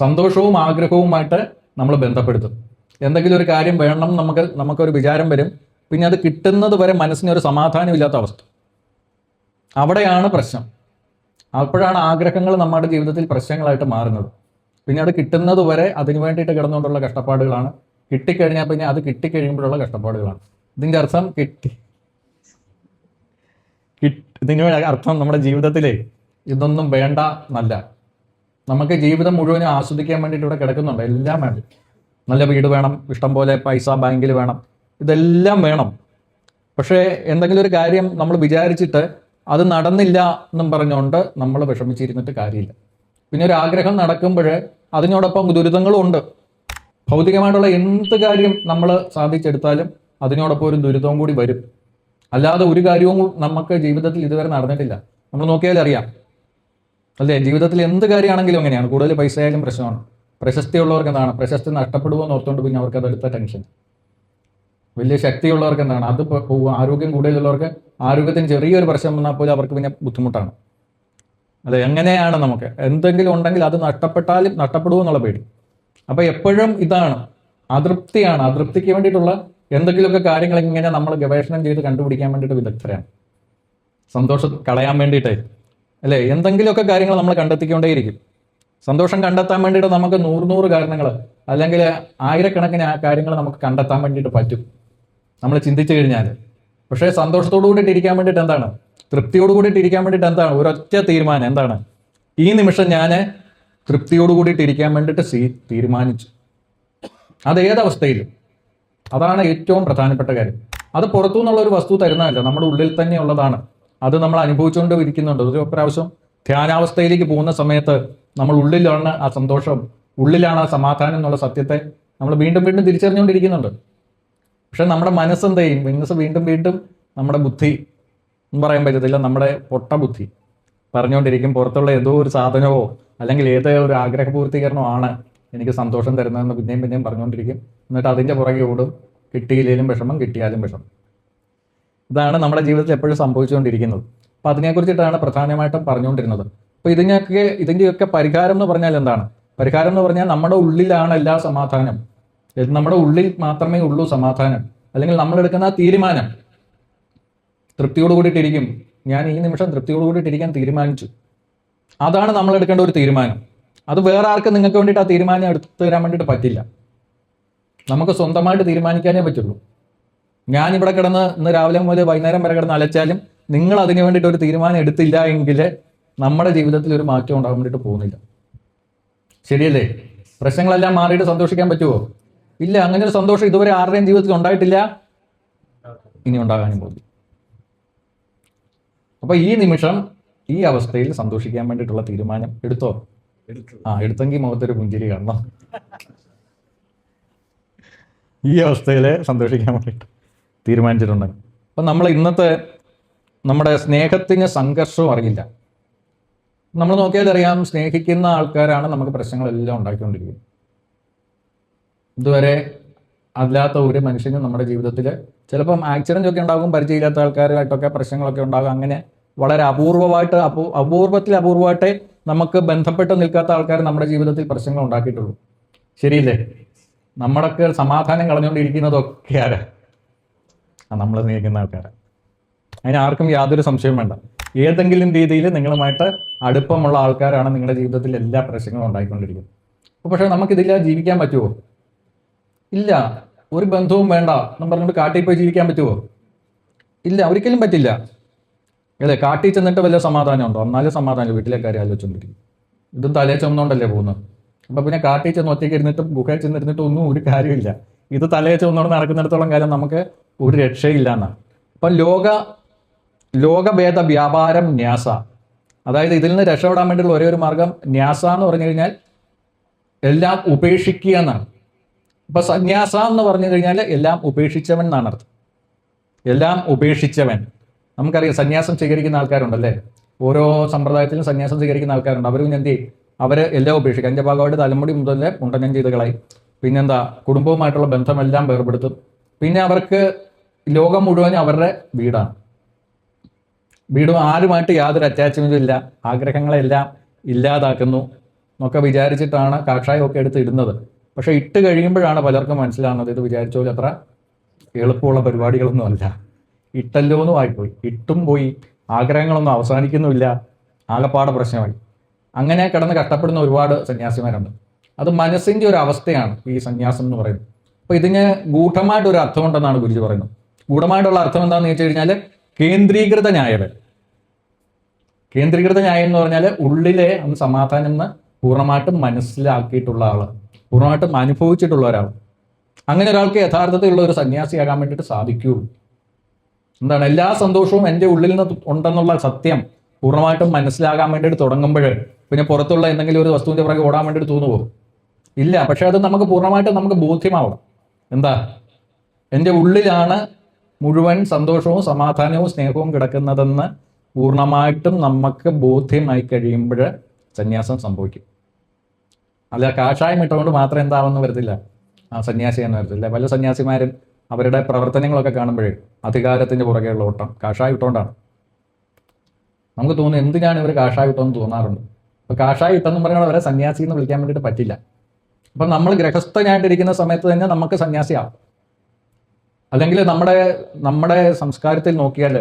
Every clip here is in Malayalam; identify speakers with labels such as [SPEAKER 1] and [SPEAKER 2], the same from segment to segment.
[SPEAKER 1] സന്തോഷവും ആഗ്രഹവുമായിട്ട് നമ്മൾ ബന്ധപ്പെടുത്തും. എന്തെങ്കിലും ഒരു കാര്യം വേണം, നമുക്കൊരു വിചാരം വരും, പിന്നെ അത് കിട്ടുന്നത് വരെ മനസ്സിനൊരു സമാധാനമില്ലാത്ത അവസ്ഥ. അവിടെയാണ് പ്രശ്നം. അപ്പോഴാണ് ആഗ്രഹങ്ങൾ നമ്മുടെ ജീവിതത്തിൽ പ്രശ്നങ്ങളായിട്ട് മാറുന്നത്. പിന്നെ അത് കിട്ടുന്നത് വരെ അതിനു വേണ്ടിയിട്ട് കിടന്നുകൊണ്ടുള്ള കഷ്ടപ്പാടുകളാണ്. കിട്ടിക്കഴിഞ്ഞാൽ പിന്നെ അത് കിട്ടിക്കഴിയുമ്പോഴുള്ള കഷ്ടപ്പാടുകളാണ്. ഇതിൻ്റെ അർത്ഥം ഇതിന് അർത്ഥം നമ്മുടെ ജീവിതത്തിലെ ഇതൊന്നും വേണ്ട എന്നല്ല. നമുക്ക് ജീവിതം മുഴുവനും ആസ്വദിക്കാൻ വേണ്ടിയിട്ട് ഇവിടെ കിടക്കുന്നുണ്ട്. എല്ലാം വേണം. നല്ല വീട് വേണം, ഇഷ്ടം പോലെ പൈസ ബാങ്കിൽ വേണം, ഇതെല്ലാം വേണം. പക്ഷേ എന്തെങ്കിലും ഒരു കാര്യം നമ്മൾ വിചാരിച്ചിട്ട് അത് നടന്നില്ല എന്നും പറഞ്ഞുകൊണ്ട് നമ്മൾ വിഷമിച്ചിരുന്നിട്ട് കാര്യമില്ല. പിന്നെ ഒരു ആഗ്രഹം നടക്കുമ്പോൾ അതിനോടൊപ്പം ദുരിതങ്ങളും ഉണ്ട്. ഭൗതികമായിട്ടുള്ള എന്ത് കാര്യം നമ്മൾ സാധിച്ചെടുത്താലും അതിനോടൊപ്പം ഒരു ദുരിതവും കൂടി വരും. അല്ലാതെ ഒരു കാര്യവും നമുക്ക് ജീവിതത്തിൽ ഇതുവരെ നടന്നിട്ടില്ല. നമ്മൾ നോക്കിയാൽ അറിയാം അല്ലേ? ജീവിതത്തിൽ എന്ത് കാര്യമാണെങ്കിലും അങ്ങനെയാണ്. കൂടുതൽ പൈസ ആയാലും പ്രശ്നമാണ്. പ്രശസ്തിയുള്ളവർക്ക് എന്താണ്? പ്രശസ്തി നഷ്ടപ്പെടുമോ എന്ന് ഓർത്തുകൊണ്ട് പിന്നെ അവർക്ക് അതെടുത്ത ടെൻഷൻ. വലിയ ശക്തിയുള്ളവർക്ക് എന്താണ്? അത് ആരോഗ്യം കൂടുതലുള്ളവർക്ക് ആരോഗ്യത്തിന് ചെറിയൊരു പ്രശ്നം വന്നാൽ പോലും അവർക്ക് പിന്നെ ബുദ്ധിമുട്ടാണ്. അതെ, എങ്ങനെയാണ് നമുക്ക് എന്തെങ്കിലും ഉണ്ടെങ്കിൽ അത് നഷ്ടപ്പെടുമോ എന്നുള്ള പേടി. അപ്പൊ എപ്പോഴും ഇതാണ് അതൃപ്തിയാണ്. അതൃപ്തിക്ക് വേണ്ടിയിട്ടുള്ള എന്തെങ്കിലുമൊക്കെ കാര്യങ്ങൾ ഇങ്ങനെ നമ്മൾ ഗവേഷണം ചെയ്ത് കണ്ടുപിടിക്കാൻ വേണ്ടിയിട്ട് വിദഗ്ധരാണ്. സന്തോഷം കളയാൻ വേണ്ടിയിട്ടേ അല്ലേ? എന്തെങ്കിലുമൊക്കെ കാര്യങ്ങൾ നമ്മൾ കണ്ടെത്തിക്കൊണ്ടേയിരിക്കും. സന്തോഷം കണ്ടെത്താൻ വേണ്ടിയിട്ട് നമുക്ക് നൂറ് കാരണങ്ങൾ അല്ലെങ്കിൽ ആയിരക്കണക്കിന് കാര്യങ്ങൾ നമുക്ക് കണ്ടെത്താൻ വേണ്ടിയിട്ട് പറ്റും നമ്മൾ ചിന്തിച്ചു കഴിഞ്ഞാൽ. പക്ഷേ സന്തോഷത്തോടു കൂടിയിട്ട് ഇരിക്കാൻ വേണ്ടിയിട്ട് എന്താണ്? തൃപ്തിയോട് കൂടിയിട്ട് ഇരിക്കാൻ വേണ്ടിയിട്ട് എന്താണ്? ഒരൊറ്റ തീരുമാനം. എന്താണ്? ഈ നിമിഷം ഞാൻ തൃപ്തിയോട് കൂടിയിട്ട് ഇരിക്കാൻ വേണ്ടിയിട്ട് തീരുമാനിച്ചു. അത് ഏതവസ്ഥയിലും. അതാണ് ഏറ്റവും പ്രധാനപ്പെട്ട കാര്യം. അത് പുറത്തു നിന്നുള്ള ഒരു വസ്തു തരുന്നതല്ല, നമ്മുടെ ഉള്ളിൽ തന്നെ ഉള്ളതാണ്. അത് നമ്മൾ അനുഭവിച്ചുകൊണ്ട് ഇരിക്കുന്നുണ്ട്. ഒരു പ്രാവശ്യം ധ്യാനാവസ്ഥയിലേക്ക് പോകുന്ന സമയത്ത് നമ്മൾ ഉള്ളിലാണ് ആ സന്തോഷം, ഉള്ളിലാണ് ആ സമാധാനം എന്നുള്ള സത്യത്തെ നമ്മൾ വീണ്ടും തിരിച്ചറിഞ്ഞുകൊണ്ടിരിക്കുന്നുണ്ട്. പക്ഷെ നമ്മുടെ മനസ്സെന്ത് ചെയ്യും? മനസ്സ് വീണ്ടും നമ്മുടെ ബുദ്ധി എന്ന് പറയാൻ പറ്റത്തില്ല, നമ്മുടെ പൊട്ട ബുദ്ധി പറഞ്ഞുകൊണ്ടിരിക്കും പുറത്തുള്ള ഏതോ ഒരു സാധനമോ അല്ലെങ്കിൽ ഏതോ ഒരു ആഗ്രഹ പൂർത്തീകരണമോ ആണ് എനിക്ക് സന്തോഷം തരുന്നതെന്ന് പിന്നെയും പറഞ്ഞുകൊണ്ടിരിക്കും. എന്നിട്ട് അതിൻ്റെ പുറകെ ഓടും. കിട്ടിയില്ലെങ്കിലും വിഷമം, കിട്ടിയാലും വിഷമം. ഇതാണ് നമ്മുടെ ജീവിതത്തിൽ എപ്പോഴും സംഭവിച്ചുകൊണ്ടിരിക്കുന്നത്. അപ്പം അതിനെക്കുറിച്ചിട്ടാണ് പ്രധാനമായിട്ടും പറഞ്ഞുകൊണ്ടിരുന്നത്. അപ്പോൾ ഇതിൻ്റെയൊക്കെ പരിഹാരം എന്ന് പറഞ്ഞാൽ എന്താണ്? പരിഹാരം എന്ന് പറഞ്ഞാൽ നമ്മുടെ ഉള്ളിലാണ് എല്ലാ സമാധാനം. നമ്മുടെ ഉള്ളിൽ മാത്രമേ ഉള്ളൂ സമാധാനം. അല്ലെങ്കിൽ നമ്മളെടുക്കുന്ന തീരുമാനം തൃപ്തിയോട് കൂടിയിട്ടിരിക്കും. ഞാൻ ഈ നിമിഷം തൃപ്തിയോട് കൂടിയിട്ടിരിക്കാൻ തീരുമാനിച്ചു. അതാണ് നമ്മൾ എടുക്കേണ്ട ഒരു തീരുമാനം. അത് വേറെ ആർക്കും നിങ്ങൾക്ക് വേണ്ടിയിട്ട് ആ തീരുമാനം എടുത്തു തരാൻ വേണ്ടിയിട്ട് പറ്റില്ല. നമുക്ക് സ്വന്തമായിട്ട് തീരുമാനിക്കാനേ പറ്റുള്ളൂ. ഞാനിവിടെ കിടന്ന് ഇന്ന് രാവിലെ മുതൽ വൈകുന്നേരം വരെ കിടന്ന് അലച്ചാലും നിങ്ങൾ അതിന് വേണ്ടിയിട്ട് ഒരു തീരുമാനം എടുത്തില്ല എങ്കിൽ നമ്മുടെ ജീവിതത്തിൽ ഒരു മാറ്റം ഉണ്ടാകാൻ വേണ്ടിയിട്ട് പോകുന്നില്ല. ശരിയല്ലേ? പ്രശ്നങ്ങളെല്ലാം മാറിയിട്ട് സന്തോഷിക്കാൻ പറ്റുമോ? ഇല്ല. അങ്ങനെ ഒരു സന്തോഷം ഇതുവരെ ആരുടെയും ജീവിതത്തിൽ ഉണ്ടായിട്ടില്ല, ഇനി ഉണ്ടാകാനും പോകും. അപ്പൊ ഈ നിമിഷം ഈ അവസ്ഥയിൽ സന്തോഷിക്കാൻ വേണ്ടിയിട്ടുള്ള തീരുമാനം എടുത്തോ? എടുത്തെങ്കിൽ മുഖത്തൊരു പുഞ്ചിരി കാണണം. ഈ അവസ്ഥയിൽ സന്തോഷിക്കാൻ വേണ്ടിയിട്ട് തീരുമാനിച്ചിട്ടുണ്ടെങ്കിൽ. അപ്പം നമ്മൾ ഇന്നത്തെ നമ്മുടെ സ്നേഹത്തിന് സംഘർഷവും അറിയില്ല. നമ്മൾ നോക്കിയാൽ അറിയാം, സ്നേഹിക്കുന്ന ആൾക്കാരാണ് നമുക്ക് പ്രശ്നങ്ങളെല്ലാം ഉണ്ടാക്കിക്കൊണ്ടിരിക്കുന്നത്. ഇതുവരെ അല്ലാത്ത ഒരു മനുഷ്യനും നമ്മുടെ ജീവിതത്തിൽ ചിലപ്പം ആക്സിഡൻ്റ് ഒക്കെ ഉണ്ടാകും, പരിചയമില്ലാത്ത ആൾക്കാരുമായിട്ടൊക്കെ പ്രശ്നങ്ങളൊക്കെ ഉണ്ടാകും. അങ്ങനെ വളരെ അപൂർവമായിട്ടേ നമുക്ക് ബന്ധപ്പെട്ട് നിൽക്കാത്ത ആൾക്കാർ നമ്മുടെ ജീവിതത്തിൽ പ്രശ്നങ്ങൾ ഉണ്ടാക്കിയിട്ടുള്ളൂ. ശരിയില്ലേ? നമ്മളൊക്കെ സമാധാനം കളഞ്ഞുകൊണ്ടിരിക്കുന്നതൊക്കെ ആരാ? നമ്മൾ സ്നേഹിക്കുന്ന ആൾക്കാരാണ്. അതിന് ആർക്കും യാതൊരു സംശയവും വേണ്ട. ഏതെങ്കിലും രീതിയിൽ നിങ്ങളുമായിട്ട് അടുപ്പമുള്ള ആൾക്കാരാണ് നിങ്ങളുടെ ജീവിതത്തിൽ എല്ലാ പ്രശ്നങ്ങളും ഉണ്ടായിക്കൊണ്ടിരിക്കുന്നത്. പക്ഷേ നമുക്കിതില്ല ജീവിക്കാൻ പറ്റുമോ? ഇല്ല. ഒരു ബന്ധവും വേണ്ട എന്ന് പറഞ്ഞിട്ട് കാട്ടിൽ പോയി ജീവിക്കാൻ പറ്റുമോ? ഇല്ല, ഒരിക്കലും പറ്റില്ല. അല്ലേ? കാട്ടിൽ ചെന്നിട്ട് വല്ല സമാധാനം ഉണ്ടോ? എന്നാലും സമാധാനം വീട്ടിലെ കാര്യം ആലോചിച്ചുകൊണ്ടിരിക്കും. ഇതും തലേ ചുമന്നുകൊണ്ടല്ലേ പോകുന്നത്. അപ്പം പിന്നെ കാട്ടിൽ ചെന്ന് ഒറ്റയ്ക്ക് ഇരുന്നിട്ടും ഗുഹയിൽ ചെന്നിരുന്നിട്ടും ഒന്നും ഒരു കാര്യമില്ല. ഇത് തലേ ചുമന്നുകൊണ്ട് നടക്കുന്നിടത്തോളം കാലം നമുക്ക് ഒരു രക്ഷയില്ല എന്നാണ്. അപ്പം ലോകഭേദ വ്യാപാരം ന്യാസ, അതായത് ഇതിൽ നിന്ന് രക്ഷപ്പെടാൻ വേണ്ടിയുള്ള ഒരേ ഒരു മാർഗം ന്യാസ എന്ന് പറഞ്ഞു കഴിഞ്ഞാൽ എല്ലാം ഉപേക്ഷിക്കുക എന്നാണ്. ഇപ്പൊ സന്യാസ എന്ന് പറഞ്ഞു കഴിഞ്ഞാൽ എല്ലാം ഉപേക്ഷിച്ചവൻ എന്നാണ് അർത്ഥം. എല്ലാം ഉപേക്ഷിച്ചവൻ. നമുക്കറിയാം സന്യാസം സ്വീകരിക്കുന്ന ആൾക്കാരുണ്ടല്ലേ, ഓരോ സമ്പ്രദായത്തിലും സന്യാസം സ്വീകരിക്കുന്ന ആൾക്കാരുണ്ട്. അവർ പിന്നെ എന്ത് ചെയ്യും? അവർ എല്ലാം ഉപേക്ഷിക്കും. അതിൻ്റെ ഭാഗമായിട്ട് തലമുടി മുതലേ മുണ്ടനം ചെയ്ത് കളയും. പിന്നെന്താ, കുടുംബവുമായിട്ടുള്ള ബന്ധമെല്ലാം വേർപെടുത്തും. പിന്നെ അവർക്ക് ലോകം മുഴുവനും അവരുടെ വീടാണ്. വീടും ആരുമായിട്ട് യാതൊരു അറ്റാച്ച്മെന്റും ഇല്ല. ആഗ്രഹങ്ങളെല്ലാം ഇല്ലാതാക്കുന്നു. എന്നൊക്കെ വിചാരിച്ചിട്ടാണ് കാഷായമൊക്കെ എടുത്ത് ഇടുന്നത്. പക്ഷെ ഇട്ട് കഴിയുമ്പോഴാണ് പലർക്കും മനസ്സിലാകുന്നത് ഇത് വിചാരിച്ച പോലെ അത്ര എളുപ്പമുള്ള പരിപാടികളൊന്നും അല്ല. ഇട്ടല്ലോന്നും ആയിപ്പോയി, ഇട്ടും പോയി, ആഗ്രഹങ്ങളൊന്നും അവസാനിക്കുന്നുമില്ല, ആകപ്പാടെ പ്രശ്നമായി. അങ്ങനെ കിടന്ന് കഷ്ടപ്പെടുന്ന ഒരുപാട് സന്യാസിമാരുണ്ട്. അത് മനസ്സിൻ്റെ ഒരു അവസ്ഥയാണ് ഈ സന്യാസം എന്ന് പറയുന്നത്. അപ്പോൾ ഇതിന് ഗൂഢമായിട്ടൊരു അർത്ഥമുണ്ടെന്നാണ് ഗുരുജി പറയുന്നത്. ഗൂഢമായിട്ടുള്ള അർത്ഥം എന്താണെന്ന് വെച്ച് കഴിഞ്ഞാൽ കേന്ദ്രീകൃത ന്യായം. കേന്ദ്രീകൃത ന്യായം എന്ന് പറഞ്ഞാൽ ഉള്ളിലെ സമാധാനം എന്ന് പൂർണ്ണമായിട്ടും മനസ്സിലാക്കിയിട്ടുള്ള ആള്, പൂർണ്ണമായിട്ടും അനുഭവിച്ചിട്ടുള്ള ഒരാൾ. അങ്ങനെ ഒരാൾക്ക് യഥാർത്ഥത്തിലുള്ള ഒരു സന്യാസിയാകാൻ വേണ്ടിയിട്ട് സാധിക്കൂ. എന്താണ്, എല്ലാ സന്തോഷവും എൻ്റെ ഉള്ളിൽ നിന്ന് ഉണ്ടെന്നുള്ള സത്യം പൂർണ്ണമായിട്ടും മനസ്സിലാകാൻ വേണ്ടിയിട്ട് തുടങ്ങുമ്പോൾ പിന്നെ പുറത്തുള്ള എന്തെങ്കിലും ഒരു വസ്തുവിൻ്റെ പുറകെ ഓടാൻ വേണ്ടിയിട്ട് തോന്നുമോ? ഇല്ല. പക്ഷെ അത് നമുക്ക് പൂർണ്ണമായിട്ടും നമുക്ക് ബോധ്യമാവണം. എന്താ, എൻ്റെ ഉള്ളിലാണ് മുഴുവൻ സന്തോഷവും സമാധാനവും സ്നേഹവും കിടക്കുന്നതെന്ന് പൂർണ്ണമായിട്ടും നമുക്ക് ബോധ്യമായി കഴിയുമ്പോൾ സന്യാസം സംഭവിക്കും. അല്ല കാഷായം ഇട്ടുകൊണ്ട് മാത്രം എന്താവെന്ന് വരത്തില്ല, സന്യാസി എന്ന് വരത്തില്ല. പല സന്യാസിമാരും അവരുടെ പ്രവർത്തനങ്ങളൊക്കെ കാണുമ്പോഴേ അധികാരത്തിൻ്റെ പുറകെയുള്ള ഓട്ടം കാഷായം ഇട്ടുകൊണ്ടാണ്. നമുക്ക് തോന്നുന്നു എന്തിനാണ് ഇവർ കാഷായം ഇട്ടെന്ന് തോന്നാറുണ്ട്. അപ്പോൾ കാഷായം ഇട്ടെന്ന് പറയുന്നത് അവരെ സന്യാസി എന്ന് വിളിക്കാൻ വേണ്ടിയിട്ട് പറ്റില്ല. അപ്പം നമ്മൾ ഗൃഹസ്ഥനായിട്ടിരിക്കുന്ന സമയത്ത് തന്നെ നമുക്ക് സന്യാസിയാവും. അല്ലെങ്കിൽ നമ്മുടെ സംസ്കാരത്തിൽ നോക്കിയാൽ,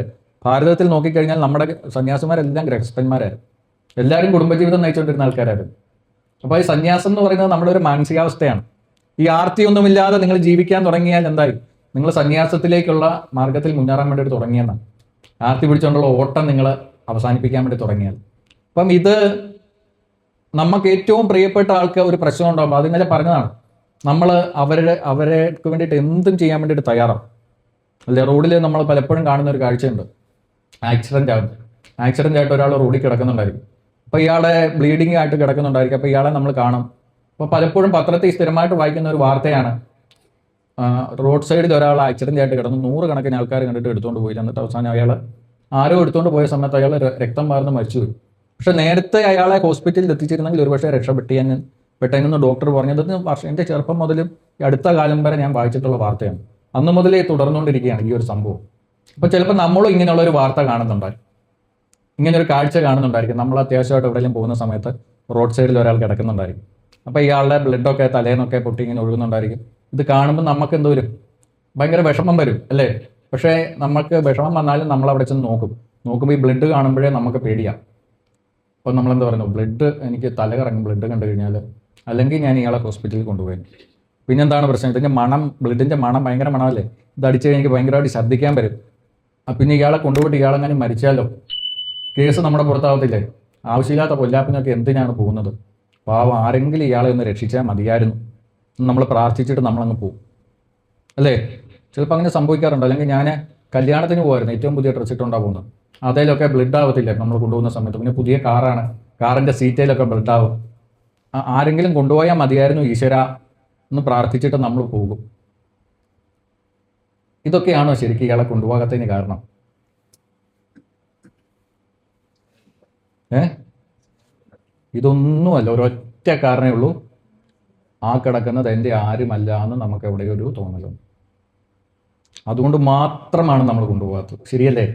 [SPEAKER 1] ഭാരതത്തിൽ നോക്കിക്കഴിഞ്ഞാൽ നമ്മുടെ സന്യാസിമാരെല്ലാം ഗൃഹസ്ഥന്മാരായിരുന്നു. എല്ലാവരും കുടുംബജീവിതം നയിച്ചുകൊണ്ടിരുന്ന ആൾക്കാരായിരുന്നു. അപ്പോൾ ഈ സന്യാസം എന്ന് പറയുന്നത് നമ്മുടെ ഒരു മാനസികാവസ്ഥയാണ്. ഈ ആർത്തിയൊന്നുമില്ലാതെ നിങ്ങൾ ജീവിക്കാൻ തുടങ്ങിയാൽ എന്തായി, നിങ്ങൾ സന്യാസത്തിലേക്കുള്ള മാർഗത്തിൽ മുന്നേറാൻ വേണ്ടിയിട്ട് തുടങ്ങിയെന്നാണ്. ആർത്തി പിടിച്ചുകൊണ്ടുള്ള ഓട്ടം നിങ്ങൾ അവസാനിപ്പിക്കാൻ വേണ്ടി തുടങ്ങിയാൽ. അപ്പം ഇത് നമുക്ക് ഏറ്റവും പ്രിയപ്പെട്ട ആൾക്ക് ഒരു പ്രശ്നം ഉണ്ടാകുമ്പോൾ അത് ഇന്നലെ പറഞ്ഞതാണ്, നമ്മൾ അവർക്ക് വേണ്ടിയിട്ട് എന്തും ചെയ്യാൻ വേണ്ടിയിട്ട് തയ്യാറാവും. അല്ലെ, റോഡിൽ നമ്മൾ പലപ്പോഴും കാണുന്ന ഒരു കാഴ്ചയുണ്ട്, ആക്സിഡൻ്റ് ആയിട്ട് ഒരാൾ റോഡിൽ കിടക്കുന്നുണ്ടായിരിക്കും. അപ്പോൾ ഇയാളെ ബ്ലീഡിങ് ആയിട്ട് കിടക്കുന്നുണ്ടായിരിക്കും. അപ്പോൾ ഇയാളെ നമ്മൾ കാണും. അപ്പോൾ പലപ്പോഴും പത്രത്തിൽ സ്ഥിരമായിട്ട് വായിക്കുന്ന ഒരു വാർത്തയാണ്, റോഡ് സൈഡിൽ ഒരാൾ ആക്സിഡൻ്റ് ആയിട്ട് കിടന്നു, 100 കണക്കിന് ആൾക്കാർ കണ്ടിട്ട് എടുത്തുകൊണ്ട് പോയി. എന്നിട്ട് അവസാനം അയാൾ ആരോ എടുത്തുകൊണ്ട് പോയ സമയത്ത് അയാൾ രക്തം വാർന്ന് മരിച്ചുപോയി. പക്ഷെ നേരത്തെ അയാളെ ഹോസ്പിറ്റലിൽ എത്തിച്ചിരുന്നെങ്കിൽ ഒരുപക്ഷെ പെട്ടെന്ന് ഡോക്ടർ പറഞ്ഞത് എൻ്റെ ചെറുപ്പം മുതലും അടുത്ത കാലം വരെ ഞാൻ വായിച്ചിട്ടുള്ള വാർത്തയാണ്. അന്ന് മുതലേ തുടർന്നുകൊണ്ടിരിക്കുകയാണ് ഈ ഒരു സംഭവം. അപ്പോൾ ചിലപ്പോൾ നമ്മളും ഇങ്ങനെയുള്ളൊരു വാർത്ത കാണുന്നുണ്ടായിരിക്കും, ഇങ്ങനെ ഒരു കാഴ്ച കാണുന്നുണ്ടായിരിക്കും. നമ്മൾ അത്യാവശ്യമായിട്ട് എവിടെയെങ്കിലും പോകുന്ന സമയത്ത് റോഡ് സൈഡിൽ ഒരാൾ കിടക്കുന്നുണ്ടായിരിക്കും. അപ്പോൾ ഇയാളുടെ ബ്ലഡൊക്കെ തലേന്നൊക്കെ പൊട്ടി ഇങ്ങനെ ഒഴുകുന്നുണ്ടായിരിക്കും. ഇത് കാണുമ്പോൾ നമുക്ക് എന്തോ ഭയങ്കര വിഷമം വരും അല്ലേ? പക്ഷേ നമുക്ക് വിഷമം വന്നാലും നമ്മൾ അവിടെ ചെന്ന് നോക്കുമ്പോൾ ഈ ബ്ലഡ് കാണുമ്പോഴേ നമുക്ക് പേടിയാണ്. അപ്പോൾ നമ്മളെന്താ പറയുന്നത്, ബ്ലഡ് എനിക്ക് തലകറങ്ങും ബ്ലഡ് കണ്ടു കഴിഞ്ഞാൽ, അല്ലെങ്കിൽ ഞാൻ ഇയാളെ ഹോസ്പിറ്റലിൽ കൊണ്ടുപോയി. പിന്നെന്താണ് പ്രശ്നം, ഇതിൻ്റെ മണം, ബ്ലഡിൻ്റെ മണം ഭയങ്കര മണമല്ലേ, ഇത് അടിച്ച് എനിക്ക് ഭയങ്കരമായിട്ട് ഛർദ്ദിക്കാൻ വരും. പിന്നെ ഇയാളെ കൊണ്ടുപോയിട്ട് ഇയാളെങ്ങനെ മരിച്ചാലോ, കേസ് നമ്മുടെ പുറത്താവത്തില്ലേ? ആവശ്യമില്ലാത്ത പൊല്ലാപ്പിനൊക്കെ എന്തിനാണ് പോകുന്നത്? പാവം, ആരെങ്കിലും ഇയാളെ ഒന്ന് രക്ഷിച്ചാൽ മതിയായിരുന്നു. നമ്മൾ പ്രാർത്ഥിച്ചിട്ട് നമ്മളങ്ങ് പോകും അല്ലേ? ചിലപ്പോൾ അങ്ങനെ സംഭവിക്കാറുണ്ട്. അല്ലെങ്കിൽ ഞാൻ കല്യാണത്തിന് പോകുമായിരുന്നു, ഏറ്റവും പുതിയ ഡ്രസ്സ് ഇട്ടുകൊണ്ടാണ് പോകുന്നത്. അതിലൊക്കെ ബ്ലഡ് ആവത്തില്ല നമ്മൾ കൊണ്ടുപോകുന്ന സമയത്ത്. പിന്നെ പുതിയ കാറാണ്, കാറിൻ്റെ സീറ്റയിലൊക്കെ ബ്ലഡ് ആവും. ആരെങ്കിലും കൊണ്ടുപോയാൽ മതിയായിരുന്നു ഈശ്വര എന്ന് പ്രാർത്ഥിച്ചിട്ട് നമ്മൾ പോകും. ഇതൊക്കെയാണോ ശരിക്കും ഇയാളെ കൊണ്ടുപോകാത്തതിന് കാരണം? ഇതൊന്നുമല്ല, ഒരൊറ്റ കാരണമേ ഉള്ളൂ, ആ കിടക്കുന്നത് എൻ്റെ ആരുമല്ല എന്ന് നമുക്ക് എവിടെയൊരു തോന്നലുണ്ട്. അതുകൊണ്ട് മാത്രമാണ് നമ്മൾ കൊണ്ടുപോകാത്തത്. ശരിയല്ലേ?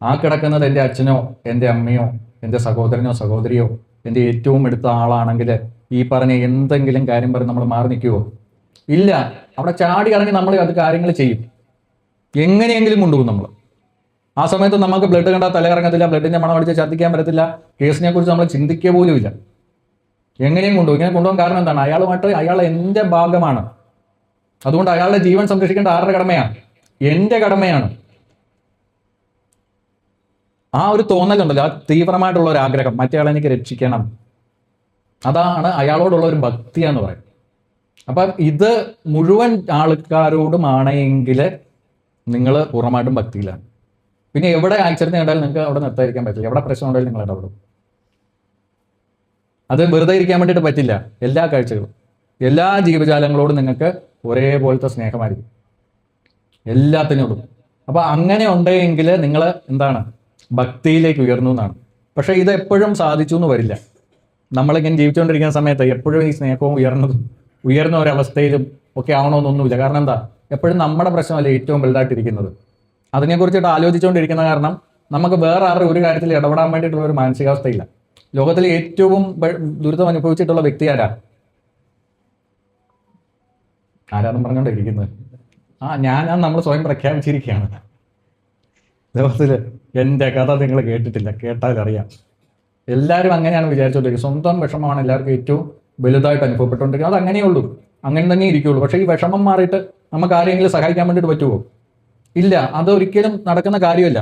[SPEAKER 1] ആ കിടക്കുന്നത് എൻ്റെ അച്ഛനോ എൻ്റെ അമ്മയോ എൻ്റെ സഹോദരനോ സഹോദരിയോ എൻ്റെ ഏറ്റവും അടുത്ത ആളാണെങ്കിൽ ഈ പറഞ്ഞ എന്തെങ്കിലും കാര്യം പറഞ്ഞ് നമ്മൾ മാറി നിൽക്കുമോ? ഇല്ല. അവിടെ ചാടി ഇറങ്ങി നമ്മൾ അത് കാര്യങ്ങൾ ചെയ്യും, എങ്ങനെയെങ്കിലും കൊണ്ടുപോകും നമ്മൾ. ആ സമയത്ത് നമുക്ക് ബ്ലഡ് കണ്ടാൽ തലകറങ്ങത്തില്ല, ബ്ലഡിൻ്റെ മണം അടിച്ച് ഛർദ്ദിക്കാൻ പറ്റത്തില്ല, കേസിനെ കുറിച്ച് നമ്മൾ ചിന്തിക്കുക പോലും ഇല്ല. എങ്ങനെയും കൊണ്ടുപോകും. ഇങ്ങനെ കൊണ്ടുപോകാൻ കാരണം എന്താണ്? അയാൾ എൻ്റെ ഭാഗമാണ്. അതുകൊണ്ട് അയാളുടെ ജീവൻ സംരക്ഷിക്കേണ്ട ആരുടെ കടമയാണ്? എൻ്റെ കടമയാണ്. ആ ഒരു തോന്നലുണ്ടല്ലോ, ആ തീവ്രമായിട്ടുള്ള ഒരു ആഗ്രഹം, മറ്റേയാളെ എനിക്ക് രക്ഷിക്കണം, അതാണ് അയാളോടുള്ള ഒരു ഭക്തിയാന്ന് പറയും. അപ്പം ഇത് മുഴുവൻ ആൾക്കാരോടുമാണെങ്കിൽ നിങ്ങൾ പൂർണ്ണമായിട്ടും ഭക്തിയിലാണ്. പിന്നെ എവിടെ ആക്സിഡന്റ് കണ്ടാലും നിങ്ങൾക്ക് അവിടെ നിർത്താതിരിക്കാൻ പറ്റില്ല, എവിടെ പ്രശ്നം ഉണ്ടെങ്കിലും നിങ്ങൾ ഇടപെടും. അത് വെറുതെ ഇരിക്കാൻ വേണ്ടിയിട്ട് പറ്റില്ല. എല്ലാ കാഴ്ചകളും, എല്ലാ ജീവജാലങ്ങളോടും നിങ്ങൾക്ക് ഒരേപോലത്തെ സ്നേഹമായിരിക്കും, എല്ലാത്തിനോടും. അപ്പം അങ്ങനെ ഉണ്ടെങ്കിൽ നിങ്ങൾ എന്താണ്, ഭക്തിയിലേക്ക് ഉയർന്നു എന്നാണ്. പക്ഷേ ഇത് എപ്പോഴും സാധിച്ചു എന്ന് വരില്ല. നമ്മളിങ്ങനെ ജീവിച്ചുകൊണ്ടിരിക്കുന്ന സമയത്ത് എപ്പോഴും ഈ സ്നേഹവും ഉയർന്ന ഒരവസ്ഥയിലും ഒക്കെ ആവണമെന്നൊന്നുമില്ല. കാരണം എന്താ, എപ്പോഴും നമ്മുടെ പ്രശ്നമല്ല ഏറ്റവും വലുതായിട്ടിരിക്കുന്നത്. അതിനെക്കുറിച്ചിട്ട് ആലോചിച്ചുകൊണ്ടിരിക്കുന്ന കാരണം നമുക്ക് വേറെ ആരുടെ ഒരു കാര്യത്തിൽ ഇടപെടാൻ വേണ്ടിയിട്ടുള്ള ഒരു മാനസികാവസ്ഥയില്ല. ലോകത്തിലെ ഏറ്റവും ദുരിതം അനുഭവിച്ചിട്ടുള്ള വ്യക്തി ആരാന്നും പറഞ്ഞുകൊണ്ടിരിക്കുന്നത്? ഞാനാണ് നമ്മൾ സ്വയം പ്രഖ്യാപിച്ചിരിക്കുകയാണ്. ലോകത്തിൽ എൻ്റെ കഥ നിങ്ങൾ കേട്ടിട്ടില്ല, കേട്ടാൽ അറിയാം. എല്ലാവരും അങ്ങനെയാണ് വിചാരിച്ചുകൊണ്ടിരിക്കുന്നത്. സ്വന്തം വിഷമമാണ് എല്ലാവർക്കും ഏറ്റവും വലുതായിട്ട് അനുഭവപ്പെട്ടുകൊണ്ടിരിക്കുന്നത്. അത് അങ്ങനെയുള്ളൂ, അങ്ങനെ തന്നെ ഇരിക്കുള്ളൂ. പക്ഷേ ഈ വിഷമം മാറിയിട്ട് നമുക്ക് ആരെങ്കിലും സഹായിക്കാൻ വേണ്ടിയിട്ട് പറ്റുമോ? ഇല്ല, അതൊരിക്കലും നടക്കുന്ന കാര്യമല്ല.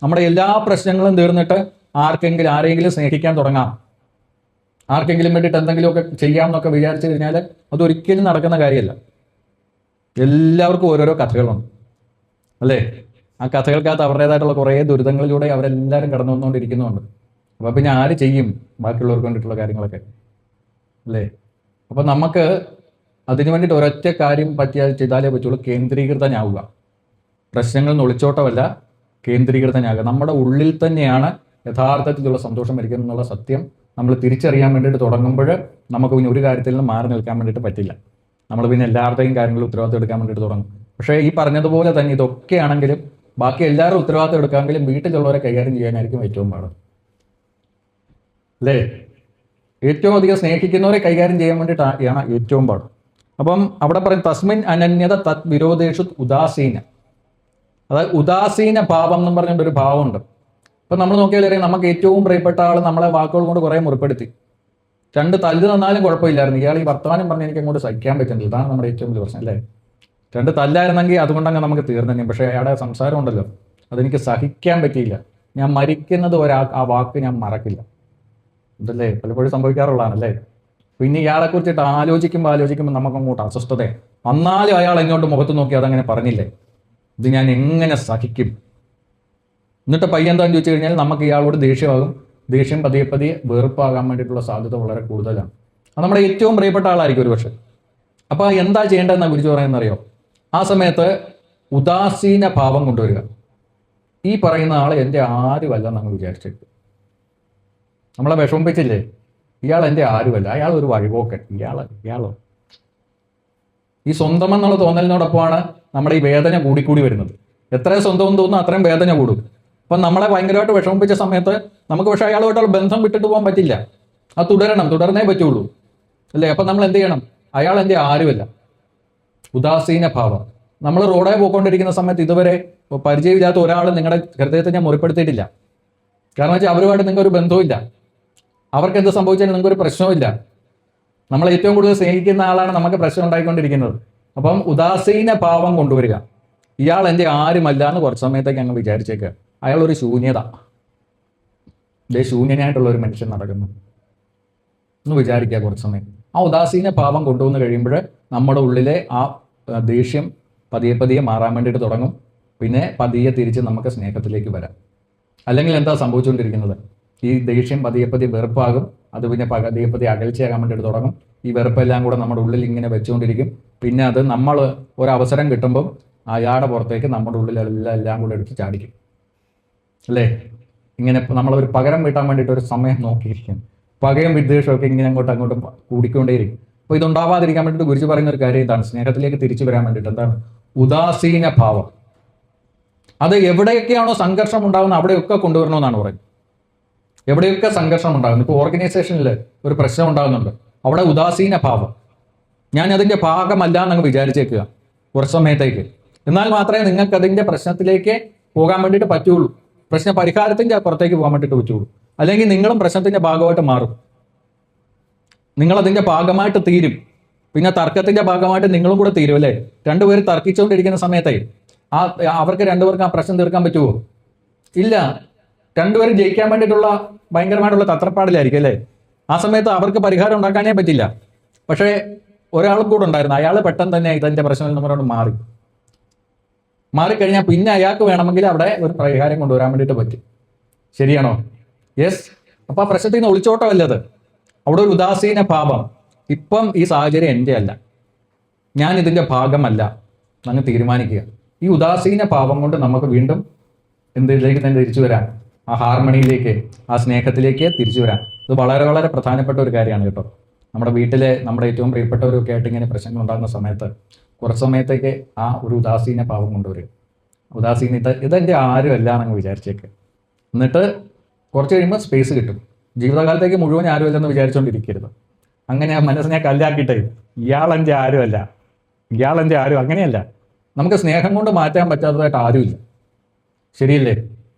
[SPEAKER 1] നമ്മുടെ എല്ലാ പ്രശ്നങ്ങളും തീർന്നിട്ട് ആരെങ്കിലും സ്നേഹിക്കാൻ തുടങ്ങാം, ആർക്കെങ്കിലും വേണ്ടിയിട്ട് എന്തെങ്കിലുമൊക്കെ ചെയ്യാമെന്നൊക്കെ വിചാരിച്ചു കഴിഞ്ഞാൽ അതൊരിക്കലും നടക്കുന്ന കാര്യമല്ല. എല്ലാവർക്കും ഓരോരോ കഥകളുണ്ട്, അല്ലേ? ആ കഥകൾക്കകത്ത് അവരുടേതായിട്ടുള്ള കുറേ ദുരിതങ്ങളിലൂടെ അവരെല്ലാവരും കടന്നു വന്നുകൊണ്ടിരിക്കുന്നുണ്ട്. അപ്പോൾ പിന്നെ ആര് ചെയ്യും ബാക്കിയുള്ളവർക്ക് വേണ്ടിയിട്ടുള്ള കാര്യങ്ങളൊക്കെ, അല്ലേ? അപ്പോൾ നമുക്ക് അതിനു വേണ്ടിയിട്ട് ഒരൊറ്റ കാര്യം ചെയ്താലേ പറ്റുള്ളൂ, കേന്ദ്രീകൃതനാവുക. പ്രശ്നങ്ങളിൽ നിന്ന് ഒളിച്ചോട്ടമല്ല, കേന്ദ്രീകൃതനാകുക. നമ്മുടെ ഉള്ളിൽ തന്നെയാണ് യഥാർത്ഥത്തിലുള്ള സന്തോഷം ഇരിക്കുന്നത് എന്നുള്ള സത്യം നമ്മൾ തിരിച്ചറിയാൻ വേണ്ടിയിട്ട് തുടങ്ങുമ്പോൾ നമുക്ക് പിന്നെ ഒരു കാര്യത്തിൽ നിന്ന് മാറി നിൽക്കാൻ വേണ്ടിയിട്ട് പറ്റില്ല. നമ്മൾ പിന്നെ എല്ലാവരുടെയും കാര്യങ്ങൾ ഉത്തരവാദിത്വം എടുക്കാൻ വേണ്ടിയിട്ട് തുടങ്ങും. പക്ഷേ ഈ പറഞ്ഞതുപോലെ തന്നെ ഇതൊക്കെ ആണെങ്കിലും ബാക്കി എല്ലാവരും ഉത്തരവാദിത്വം എടുക്കാമെങ്കിലും വീട്ടിലുള്ളവരെ കൈകാര്യം ചെയ്യാനായിരിക്കും ഏറ്റവും പാട്, അല്ലേ? ഏറ്റവും അധികം സ്നേഹിക്കുന്നവരെ കൈകാര്യം ചെയ്യാൻ വേണ്ടിയിട്ടാണ് ഏറ്റവും പാട്. അപ്പം അവിടെ പറയും തസ്മിൻ അനന്യത തത് വിരോധേഷു ഉദാസീന. അതായത് ഉദാസീന ഭാവം എന്നും പറഞ്ഞൊരു ഭാവമുണ്ട്. ഇപ്പം നമ്മൾ നോക്കിയാൽ അറിയാം, നമുക്ക് ഏറ്റവും പ്രിയപ്പെട്ട ആൾ നമ്മളെ വാക്കുകൾ കൊണ്ട് കുറേ മുറിപ്പെടുത്തി. 2 തല്ല് തന്നാലും കുഴപ്പമില്ലായിരുന്നു, ഇയാൾ ഈ വർത്തമാനം പറഞ്ഞ് എനിക്ക് അങ്ങോട്ട് സഹിക്കാൻ പറ്റുന്നില്ല. ഇതാണ് നമ്മുടെ ഏറ്റവും വലിയ പ്രശ്നം, അല്ലേ? 2 തല്ലായിരുന്നെങ്കിൽ അതുകൊണ്ടങ്ങ് നമുക്ക് തീർന്നു. പക്ഷേ അയാളുടെ സംസാരം ഉണ്ടല്ലോ, അതെനിക്ക് സഹിക്കാൻ പറ്റിയില്ല. ഞാൻ മരിക്കുന്നത് ആ വാക്ക് ഞാൻ മറക്കില്ല. ഇതല്ലേ പലപ്പോഴും സംഭവിക്കാറുള്ളതാണല്ലേ? പിന്നെ ഇയാളെ കുറിച്ചിട്ട് ആലോചിക്കുമ്പോൾ നമുക്കങ്ങോട്ട് അസ്വസ്ഥത. എന്നാലും അയാൾ എങ്ങോട്ട് മുഖത്ത് നോക്കി അതങ്ങനെ പറഞ്ഞില്ലേ, ഇത് ഞാൻ എങ്ങനെ സഹിക്കും? എന്നിട്ട് പയ്യെന്താന്ന് ചോദിച്ചു കഴിഞ്ഞാൽ നമുക്ക് ഇയാളോട് ദേഷ്യമാകും. ദേഷ്യം പതിയെ വെറുപ്പാകാൻ വേണ്ടിയിട്ടുള്ള സാധ്യത വളരെ കൂടുതലാണ്. അത് നമ്മുടെ ഏറ്റവും പ്രിയപ്പെട്ട ആളായിരിക്കും ഒരു പക്ഷേ. അപ്പോൾ എന്താ ചെയ്യേണ്ടതെന്നാണ് ഗുരുജി പറയുന്നറിയോ? ആ സമയത്ത് ഉദാസീന ഭാവം കൊണ്ടുവരിക. ഈ പറയുന്ന ആൾ എൻ്റെ ആരുമല്ല എന്നങ്ങ് വിചാരിച്ചിട്ട്, നമ്മളെ വിഷമിപ്പിച്ചില്ലേ, ഇയാൾ എൻ്റെ ആരുമല്ല, അയാൾ ഒരു വഴിപോക്കൻ, ഇയാളോ. ഈ സ്വന്തം എന്നുള്ള തോന്നലിനോടൊപ്പമാണ് നമ്മുടെ ഈ വേദന കൂടിക്കൂടി വരുന്നത്. എത്രയും സ്വന്തം തോന്നുന്നു അത്രയും വേദന കൂടും. അപ്പം നമ്മളെ ഭയങ്കരമായിട്ട് വിഷമിപ്പിച്ച സമയത്ത് നമുക്ക് പക്ഷേ അയാളുമായിട്ടുള്ള ബന്ധം വിട്ടിട്ട് പോകാൻ പറ്റില്ല. അത് തുടർന്നേ പറ്റുള്ളൂ, അല്ലേ? അപ്പം നമ്മൾ എന്ത് ചെയ്യണം? അയാൾ എൻ്റെ ആരുമല്ല. ഉദാസീന ഭാവം. നമ്മൾ റോഡേ പോയിക്കൊണ്ടിരിക്കുന്ന സമയത്ത് ഇതുവരെ പരിചയമില്ലാത്ത ഒരാൾ നിങ്ങളുടെ ഹൃദയത്തെ ഞാൻ മുറിപ്പെടുത്തിയിട്ടില്ല. കാരണം വെച്ചാൽ അവരുമായിട്ട് നിങ്ങൾക്ക് ഒരു ബന്ധവുമില്ല. അവർക്ക് എന്ത് സംഭവിച്ചാലും നിങ്ങൾക്കൊരു പ്രശ്നവുമില്ല. നമ്മൾ ഏറ്റവും കൂടുതൽ സ്നേഹിക്കുന്ന ആളാണ് നമുക്ക് പ്രശ്നം ഉണ്ടായിക്കൊണ്ടിരിക്കുന്നത്. അപ്പം ഉദാസീന ഭാവം കൊണ്ടുവരിക. ഇയാൾ എൻ്റെ ആരുമല്ല എന്ന് കുറച്ച് സമയത്തേക്ക് അങ്ങ് വിചാരിച്ചേക്കുക. അയാളൊരു ശൂന്യത, ശൂന്യനായിട്ടുള്ള ഒരു മനുഷ്യൻ നടക്കുന്നു എന്ന് വിചാരിക്കുക കുറച്ച് സമയം. ആ ഉദാസീന ഭാവം കൊണ്ടുവന്ന് കഴിയുമ്പോൾ നമ്മുടെ ഉള്ളിലെ ആ ദേഷ്യം പതിയെ മാറാൻ വേണ്ടിയിട്ട് തുടങ്ങും. പിന്നെ പതിയെ തിരിച്ച് നമുക്ക് സ്നേഹത്തിലേക്ക് വരാം. അല്ലെങ്കിൽ എന്താ സംഭവിച്ചുകൊണ്ടിരിക്കുന്നത്? ഈ ദേഷ്യം പതിയെ വെറുപ്പാകും. അത് പിന്നെ പതിയെ അകൽച്ചയാകാൻ വേണ്ടിയിട്ട് തുടങ്ങും. ഈ വെറുപ്പെല്ലാം കൂടെ നമ്മുടെ ഉള്ളിൽ ഇങ്ങനെ വെച്ചുകൊണ്ടിരിക്കും. പിന്നെ അത് നമ്മൾ ഒരവസരം കിട്ടുമ്പം അയാളുടെ പുറത്തേക്ക് നമ്മുടെ ഉള്ളിലെല്ലാം കൂടെ എടുത്ത് ചാടിക്കും, അല്ലേ? ഇങ്ങനെ നമ്മളൊരു പകരം വീട്ടാൻ വേണ്ടിയിട്ട് ഒരു സമയം നോക്കിയിരിക്കും. പകയും വിദ്വേഷമൊക്കെ ഇങ്ങനെ അങ്ങോട്ടും കൂടിക്കൊണ്ടേയിരിക്കും. അപ്പോൾ ഇതുണ്ടാവാതിരിക്കാൻ വേണ്ടിയിട്ട് ഗുരുജി പറയുന്ന ഒരു കാര്യം ഇതാണ്, സ്നേഹത്തിലേക്ക് തിരിച്ചു വരാൻ വേണ്ടിയിട്ട് എന്താണ്? ഉദാസീന ഭാവം. അത് എവിടെയൊക്കെയാണോ സംഘർഷം ഉണ്ടാകുന്നത് അവിടെയൊക്കെ കൊണ്ടുവരണമെന്നാണ് പറയുന്നത്. എവിടെയൊക്കെ സംഘർഷം ഉണ്ടാകുന്നു, ഇപ്പോൾ ഓർഗനൈസേഷനിൽ ഒരു പ്രശ്നം ഉണ്ടാകുന്നുണ്ട്, അവിടെ ഉദാസീന ഭാവം. ഞാൻ അതിൻ്റെ ഭാഗമല്ല എന്നങ്ങ് വിചാരിച്ചേക്കുക കുറച്ച് സമയത്തേക്ക്. എന്നാൽ മാത്രമേ നിങ്ങൾക്ക് അതിൻ്റെ പ്രശ്നത്തിലേക്ക് പോകാൻ വേണ്ടിയിട്ട് പറ്റുള്ളൂ, പ്രശ്ന പരിഹാരത്തിൻ്റെ പുറത്തേക്ക് പോകാൻ വേണ്ടിയിട്ട് പറ്റുള്ളൂ. അല്ലെങ്കിൽ നിങ്ങളും പ്രശ്നത്തിൻ്റെ ഭാഗമായിട്ട് മാറും, നിങ്ങളതിൻ്റെ ഭാഗമായിട്ട് തീരും. പിന്നെ തർക്കത്തിൻ്റെ ഭാഗമായിട്ട് നിങ്ങളും കൂടെ തീരും, അല്ലേ? രണ്ടുപേർ തർക്കിച്ചുകൊണ്ടിരിക്കുന്ന സമയത്തേ അവർക്ക് രണ്ടുപേർക്കും ആ പ്രശ്നം തീർക്കാൻ പറ്റുമോ? ഇല്ല. രണ്ടുപേരും ജയിക്കാൻ വേണ്ടിയിട്ടുള്ള ഭയങ്കരമായിട്ടുള്ള തത്രപ്പാടിലായിരിക്കും, അല്ലേ? ആ സമയത്ത് അവർക്ക് പരിഹാരം ഉണ്ടാക്കാനേ പറ്റില്ല. പക്ഷേ ഒരാളും കൂടെ ഉണ്ടായിരുന്നു, അയാൾ പെട്ടെന്ന് തന്നെ ഇതിൻ്റെ പ്രശ്നത്തിൽ നമ്മളോട് മാറിക്കഴിഞ്ഞാൽ പിന്നെ അയാൾക്ക് വേണമെങ്കിൽ അവിടെ ഒരു പരിഹാരം കൊണ്ടുവരാൻ വേണ്ടിയിട്ട് പറ്റും. ശരിയാണോ? യെസ്. അപ്പോൾ ആ പ്രശ്നത്തിൽ നിന്ന് ഒളിച്ചോട്ടമല്ലത്, അവിടെ ഒരു ഉദാസീന ഭാവം. ഇപ്പം ഈ സാഹചര്യം എൻ്റെ അല്ല, ഞാൻ ഇതിൻ്റെ ഭാഗമല്ല അങ്ങ് തീരുമാനിക്കുക. ഈ ഉദാസീന ഭാവം കൊണ്ട് നമുക്ക് വീണ്ടും എന്തിലേക്ക് തന്നെ തിരിച്ചു വരാം? ആ ഹാർമണിയിലേക്ക്, ആ സ്നേഹത്തിലേക്ക് തിരിച്ചു വരാം. ഇത് വളരെ പ്രധാനപ്പെട്ട ഒരു കാര്യമാണ് കേട്ടോ. നമ്മുടെ വീട്ടിലെ നമ്മുടെ ഏറ്റവും പ്രിയപ്പെട്ടവരൊക്കെ ആയിട്ട് ഇങ്ങനെ പ്രശ്നങ്ങൾ ഉണ്ടാകുന്ന സമയത്ത് കുറച്ച് സമയത്തേക്ക് ആ ഒരു ഉദാസീന ഭാവം കൊണ്ടുവരും. ഇതെൻ്റെ ആരുമല്ല എന്നങ്ങ് വിചാരിച്ചേക്ക്. എന്നിട്ട് കുറച്ച് കഴിയുമ്പോൾ സ്പേസ് കിട്ടും. ജീവിതകാലത്തേക്ക് മുഴുവൻ ആരുമല്ലെന്ന് വിചാരിച്ചുകൊണ്ടിരിക്കരുത്. അങ്ങനെ ആ മനസ്സിനെ കല്ലാക്കിയിട്ട് ഇയാളെൻ്റെ ആരുമല്ല, ഇയാളെൻ്റെ ആരും, അങ്ങനെയല്ല. നമുക്ക് സ്നേഹം കൊണ്ട് മാറ്റാൻ പറ്റാത്തതായിട്ട് ആരുമില്ല. ശരിയല്ലേ?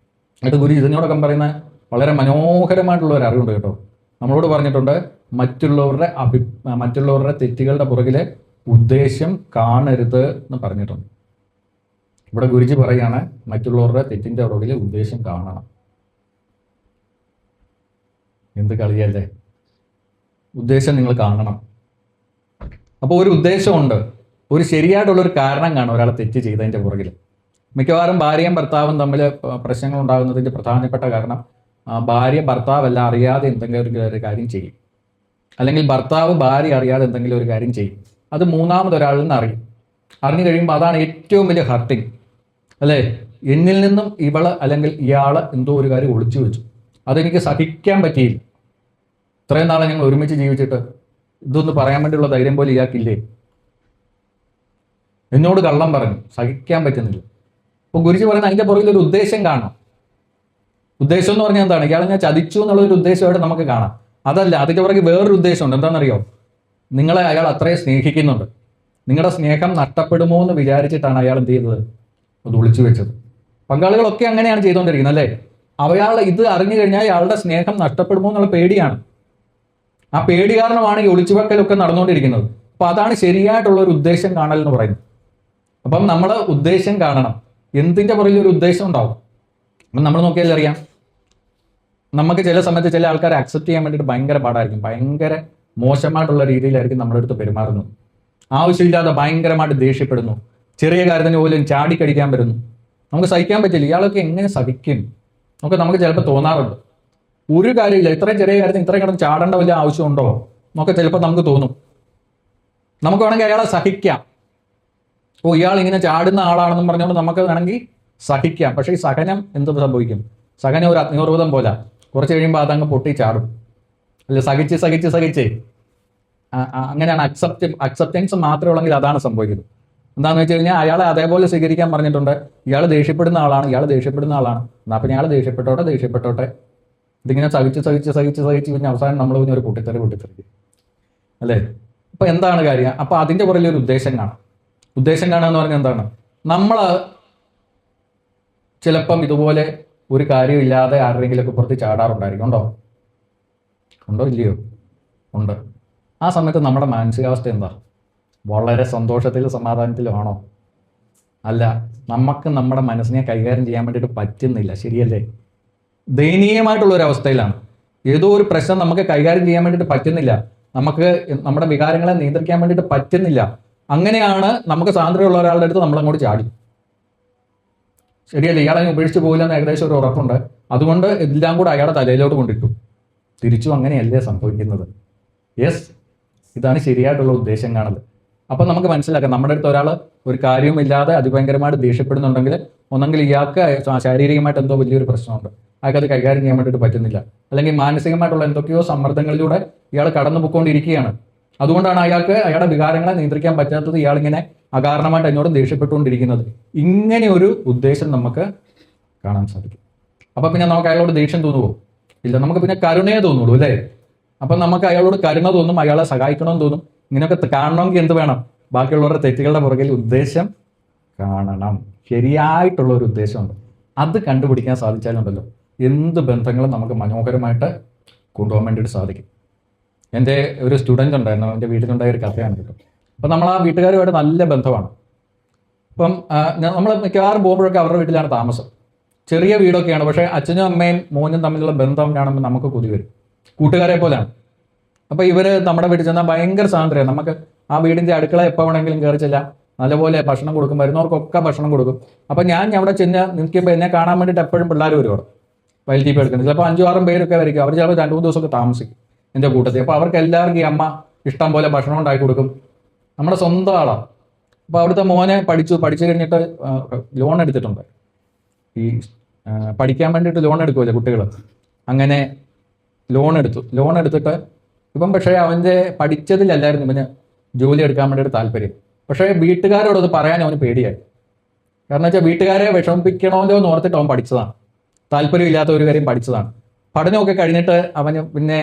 [SPEAKER 1] അത് ഗുരു ഇതിനോടൊക്കെ പറയുന്ന വളരെ മനോഹരമായിട്ടുള്ള ഒരു അറിവുണ്ട് കേട്ടോ. നമ്മളോട് പറഞ്ഞിട്ടുണ്ട്, മറ്റുള്ളവരുടെ തെറ്റുകളുടെ പുറകിലെ ഉദ്ദേശം കാണരുത് എന്ന് പറഞ്ഞിട്ടുണ്ട്. ഇവിടെ ഗുരുജി പറയാണ്, മറ്റുള്ളവരുടെ തെറ്റിന്റെ പുറകിലെ ഉദ്ദേശം കാണണം. എന്ത് കളിയല്ലേ! ഉദ്ദേശം നിങ്ങൾ കാണണം. അപ്പോൾ ഒരു ഉദ്ദേശമുണ്ട്, ഒരു ശരിയായിട്ടുള്ളൊരു കാരണം കാണും ഒരാളെ തെറ്റ് ചെയ്തതിൻ്റെ പുറകിൽ. മിക്കവാറും ഭാര്യയും ഭർത്താവും തമ്മിൽ പ്രശ്നങ്ങൾ ഉണ്ടാകുന്നതിൻ്റെ പ്രധാനപ്പെട്ട കാരണം ഭാര്യ ഭർത്താവല്ല അറിയാതെ എന്തെങ്കിലും ഒരു കാര്യം ചെയ്യും, അല്ലെങ്കിൽ ഭർത്താവ് ഭാര്യ അറിയാതെ എന്തെങ്കിലും ഒരു കാര്യം ചെയ്യും. അത് മൂന്നാമതൊരാളിൽ നിന്ന് അറിഞ്ഞു കഴിയുമ്പോൾ അതാണ് ഏറ്റവും വലിയ ഹർട്ടിങ്, അല്ലേ? എന്നിൽ നിന്നും ഇവള് അല്ലെങ്കിൽ ഇയാള് എന്തോ ഒരു കാര്യം ഒളിച്ചു വെച്ചു, അതെനിക്ക് സഹിക്കാൻ പറ്റിയില്ല. ഇത്രയും നാളെ ഞങ്ങൾ ഒരുമിച്ച് ജീവിച്ചിട്ട് ഇതൊന്ന് പറയാൻ വേണ്ടിയുള്ള ധൈര്യം പോലെ ഇയാൾക്കില്ലേ? എന്നോട് കള്ളം പറഞ്ഞു, സഹിക്കാൻ പറ്റുന്നില്ല. അപ്പോൾ ഗുരുജി പറയുന്നത് അതിൻ്റെ പുറകിൽ ഒരു ഉദ്ദേശം കാണാം. ഉദ്ദേശം എന്ന് പറഞ്ഞാൽ എന്താണ്? ഇയാളെ ഞാൻ ചതിച്ചു എന്നുള്ളൊരു ഉദ്ദേശമായിട്ട് നമുക്ക് കാണാം. അതല്ല, അതിൻ്റെ പുറകെ വേറൊരു ഉദ്ദേശമുണ്ട്. എന്താണെന്നറിയോ? നിങ്ങളെ അയാൾ അത്രയും സ്നേഹിക്കുന്നുണ്ട്. നിങ്ങളുടെ സ്നേഹം നഷ്ടപ്പെടുമോ എന്ന് വിചാരിച്ചിട്ടാണ് അയാൾ എന്ത് ചെയ്തത്? അത് ഒളിച്ചു വെച്ചത്. പങ്കാളികളൊക്കെ അങ്ങനെയാണ് ചെയ്തുകൊണ്ടിരിക്കുന്നത്, അല്ലേ? അയാൾ ഇത് അറിഞ്ഞു കഴിഞ്ഞാൽ അയാളുടെ സ്നേഹം നഷ്ടപ്പെടുമോ എന്നുള്ള പേടിയാണ്. ആ പേടി കാരണമാണ് ഈ ഒളിച്ചുവെക്കലൊക്കെ നടന്നുകൊണ്ടിരിക്കുന്നത്. അപ്പൊ അതാണ് ശരിയായിട്ടുള്ള ഒരു ഉദ്ദേശം കാണൽ എന്ന് പറയുന്നത്. അപ്പം നമ്മൾ ഉദ്ദേശം കാണണം. എന്തിന്റെ പുറകിൽ ഒരു ഉദ്ദേശം ഉണ്ടാവും. അപ്പം നമ്മൾ നോക്കിയാൽ അറിയാം, നമുക്ക് ചില സമയത്ത് ചില ആൾക്കാരെ അക്സെപ്റ്റ് ചെയ്യാൻ വേണ്ടിയിട്ട് ഭയങ്കര പാടായിരിക്കും, ഭയങ്കര മോശമായിട്ടുള്ള രീതിയിലായിരിക്കും നമ്മുടെ അടുത്ത് പെരുമാറുന്നത്. ആവശ്യമില്ലാതെ ഭയങ്കരമായിട്ട് ദേഷ്യപ്പെടുന്നു, ചെറിയ കാര്യത്തിന് പോലും ചാടിക്കടിക്കാൻ വരുന്നു. നമുക്ക് സഹിക്കാൻ പറ്റില്ല. ഇയാളൊക്കെ എങ്ങനെ സഹിക്കും നമുക്ക് ചിലപ്പോൾ തോന്നാറുണ്ട്. ഒരു കാര്യമില്ല, ഇത്രയും ചെറിയ കാര്യത്തിന് ഇത്രയും കിടന്ന് ചാടേണ്ട വലിയ ആവശ്യമുണ്ടോ എന്നൊക്കെ ചിലപ്പോൾ നമുക്ക് തോന്നും. നമുക്ക് വേണമെങ്കിൽ അയാളെ സഹിക്കാം. ഇയാൾ ഇങ്ങനെ ചാടുന്ന ആളാണെന്നും പറഞ്ഞുകൊണ്ട് നമുക്ക് വേണമെങ്കിൽ സഹിക്കാം. പക്ഷേ ഈ സഹനം എന്ത് സംഭവിക്കും? സഹനം ഒരു അഗ്നിപർവ്വതം പോലെ കുറച്ച് കഴിയുമ്പോൾ അതങ്ങ് പൊട്ടി ചാടും. അല്ല, സഹിച്ച് അങ്ങനെയാണ്. അക്സെപ്റ്റൻസ് മാത്രമേ ഉള്ളെങ്കിൽ അതാണ് സംഭവിക്കുന്നത്. എന്താണെന്ന് വെച്ച് കഴിഞ്ഞാൽ അയാളെ അതേപോലെ സ്വീകരിക്കാൻ പറഞ്ഞിട്ടുണ്ട്. ഇയാൾ ദേഷ്യപ്പെടുന്ന ആളാണ്. എന്നാൽ പിന്നെ അയാൾ ദേഷ്യപ്പെട്ടോട്ടെ. ഇതിങ്ങനെ സഹിച്ച് പിന്നെ അവസാനം നമ്മൾ പിന്നെ ഒരു പൊട്ടിത്തെറി, അല്ലേ? അപ്പൊ എന്താണ് കാര്യം? അപ്പൊ അതിന്റെ പുറകിൽ ഒരു ഉദ്ദേശം കാണാം. ഉദ്ദേശം കാണുക എന്ന് പറഞ്ഞാൽ എന്താണ്? നമ്മൾ ചിലപ്പം ഇതുപോലെ ഒരു കാര്യമില്ലാതെ ആരുടെയെങ്കിലൊക്കെ പുറത്ത് ചാടാറുണ്ടായിരിക്കും. ഉണ്ടോ ഇല്ലയോ? ഉണ്ട്. ആ സമയത്ത് നമ്മുടെ മാനസികാവസ്ഥ എന്താ? വളരെ സന്തോഷത്തിലും സമാധാനത്തിലും ആണോ? അല്ല, നമുക്ക് നമ്മുടെ മനസ്സിനെ കൈകാര്യം ചെയ്യാൻ വേണ്ടിയിട്ട് പറ്റുന്നില്ല. ശരിയല്ലേ? ദയനീയമായിട്ടുള്ള ഒരു അവസ്ഥയിലാണ്. ഏതോ ഒരു പ്രശ്നം നമുക്ക് കൈകാര്യം ചെയ്യാൻ വേണ്ടിയിട്ട് പറ്റുന്നില്ല. നമുക്ക് നമ്മുടെ വികാരങ്ങളെ നിയന്ത്രിക്കാൻ വേണ്ടിയിട്ട് പറ്റുന്നില്ല. അങ്ങനെയാണ് നമുക്ക് സ്വാതന്ത്ര്യമുള്ള ഒരാളുടെ അടുത്ത് നമ്മൾ അങ്ങോട്ട് ചാടി. ശരിയല്ലേ? ഇയാളെ ഉപേക്ഷിച്ച് പോകില്ലെന്ന് ഏകദേശം ഒരു ഉറപ്പുണ്ട്. അതുകൊണ്ട് എല്ലാം കൂടെ അയാളുടെ തലയിലോട്ട് കൊണ്ടിട്ടു. തിരിച്ചും അങ്ങനെയല്ലേ സംഭവിക്കുന്നത്? യെസ്, ഇതാണ് ശരിയായിട്ടുള്ള ഉദ്ദേശം കാണൽ. അപ്പം നമുക്ക് മനസ്സിലാക്കാം, നമ്മുടെ അടുത്ത് ഒരാൾ ഒരു കാര്യവുമില്ലാതെ അതിഭയങ്കരമായിട്ട് ദേഷ്യപ്പെടുന്നുണ്ടെങ്കിൽ ഒന്നെങ്കിൽ ഇയാൾക്ക് ശാരീരികമായിട്ട് എന്തോ വലിയൊരു പ്രശ്നമുണ്ട്, അയാൾക്ക് അത് കൈകാര്യം ചെയ്യാൻ വേണ്ടിയിട്ട് പറ്റുന്നില്ല, അല്ലെങ്കിൽ മാനസികമായിട്ടുള്ള എന്തൊക്കെയോ സമ്മർദ്ദങ്ങളിലൂടെ ഇയാൾ കടന്നു പോയിക്കൊണ്ടിരിക്കുകയാണ്. അതുകൊണ്ടാണ് അയാൾക്ക് അയാളുടെ വികാരങ്ങളെ നിയന്ത്രിക്കാൻ പറ്റാത്തത്. ഇയാളിങ്ങനെ അകാരണമായിട്ട് എന്നോട് ദേഷ്യപ്പെട്ടുകൊണ്ടിരിക്കുന്നത്. ഇങ്ങനെ ഒരു ഉദ്ദേശം നമുക്ക് കാണാൻ സാധിക്കും. അപ്പം പിന്നെ നമുക്ക് അയാളോട് ദേഷ്യം തോന്നുമോ? ഇല്ല, നമുക്ക് പിന്നെ കരുണയെ തോന്നുള്ളൂ, അല്ലേ? അപ്പം നമുക്ക് അയാളോട് കരുണ തോന്നും, അയാളെ സഹായിക്കണമെന്ന് തോന്നും. ഇങ്ങനെയൊക്കെ കാണണമെങ്കിൽ എന്ത് വേണം? ബാക്കിയുള്ളവരുടെ തെറ്റുകളുടെ പുറകിൽ ഉദ്ദേശം കാണണം. ശരിയായിട്ടുള്ള ഒരു ഉദ്ദേശമുണ്ട്. അത് കണ്ടുപിടിക്കാൻ സാധിച്ചാലുണ്ടല്ലോ എന്ത് ബന്ധങ്ങളും നമുക്ക് മനോഹരമായിട്ട് കൊണ്ടുപോകാൻ വേണ്ടിയിട്ട് സാധിക്കും. എൻ്റെ ഒരു സ്റ്റുഡൻ്റ് ഉണ്ടായിരുന്നു, എൻ്റെ വീട്ടിലുണ്ടായ ഒരു കഥയാണ് കേട്ടോ. അപ്പം നമ്മൾ ആ വീട്ടുകാരുമായിട്ട് നല്ല ബന്ധമാണ്. അപ്പം നമ്മൾ മിക്കവാറും പോകുമ്പോഴൊക്കെ അവരുടെ വീട്ടിലാണ് താമസം. ചെറിയ വീടൊക്കെയാണ്, പക്ഷേ അച്ഛനും അമ്മയും മോനും തമ്മിലുള്ള ബന്ധം കാണുമ്പോൾ നമുക്ക് കൊതി വരും. കൂട്ടുകാരെ പോലെയാണ്. അപ്പോൾ ഇവർ നമ്മുടെ വീട്ടിൽ ചെന്നാൽ ഭയങ്കര സ്വാതന്ത്ര്യമാണ്. നമുക്ക് ആ വീടിൻ്റെ അടുക്കള എപ്പോൾ വേണമെങ്കിലും കയറി ചെല്ലാം, നല്ലപോലെ ഭക്ഷണം കൊടുക്കും, വരുന്നവർക്കൊക്കെ ഭക്ഷണം കൊടുക്കും. അപ്പം ഞാൻ അവിടെ ചെന്ന് നിൽക്കുമ്പോൾ എന്നെ കാണാൻ വേണ്ടിയിട്ട് എപ്പോഴും പിള്ളേർ വരുവാണ് വൈൽ ടി പി എടുക്കുന്നത്. ചിലപ്പോൾ 5-6 പേരൊക്കെ വരിക്കും. അവർ ചിലപ്പോൾ 2-3 ദിവസമൊക്കെ താമസിക്കും എൻ്റെ കൂട്ടത്തിൽ. അപ്പോൾ അവർക്ക് എല്ലാവർക്കും ഈ അമ്മ ഇഷ്ടം പോലെ ഭക്ഷണം ഉണ്ടാക്കി കൊടുക്കും. നമ്മുടെ സ്വന്തം ആളാണ്. അപ്പോൾ അവിടുത്തെ മോനെ പഠിച്ചു കഴിഞ്ഞിട്ട് ലോൺ എടുത്തിട്ടുണ്ട്. ഈ പഠിക്കാൻ വേണ്ടിയിട്ട് ലോൺ എടുക്കുമല്ലേ കുട്ടികൾ, അങ്ങനെ ലോൺ എടുത്തിട്ട് ഇപ്പം പക്ഷേ അവൻ്റെ പഠിച്ചതിലല്ലായിരുന്നു ഇവന് ജോലി എടുക്കാൻ വേണ്ടിയിട്ട് താല്പര്യം. പക്ഷേ വീട്ടുകാരോട് അത് പറയാൻ അവന് പേടിയായി. കാരണം വെച്ചാൽ വീട്ടുകാരെ വിഷമിപ്പിക്കണമല്ലോ എന്ന് ഓർത്തിട്ട് അവൻ പഠിച്ചതാണ്. താല്പര്യമില്ലാത്ത ഒരു കാര്യം പഠിച്ചതാണ്. പഠനമൊക്കെ കഴിഞ്ഞിട്ട് അവന് പിന്നെ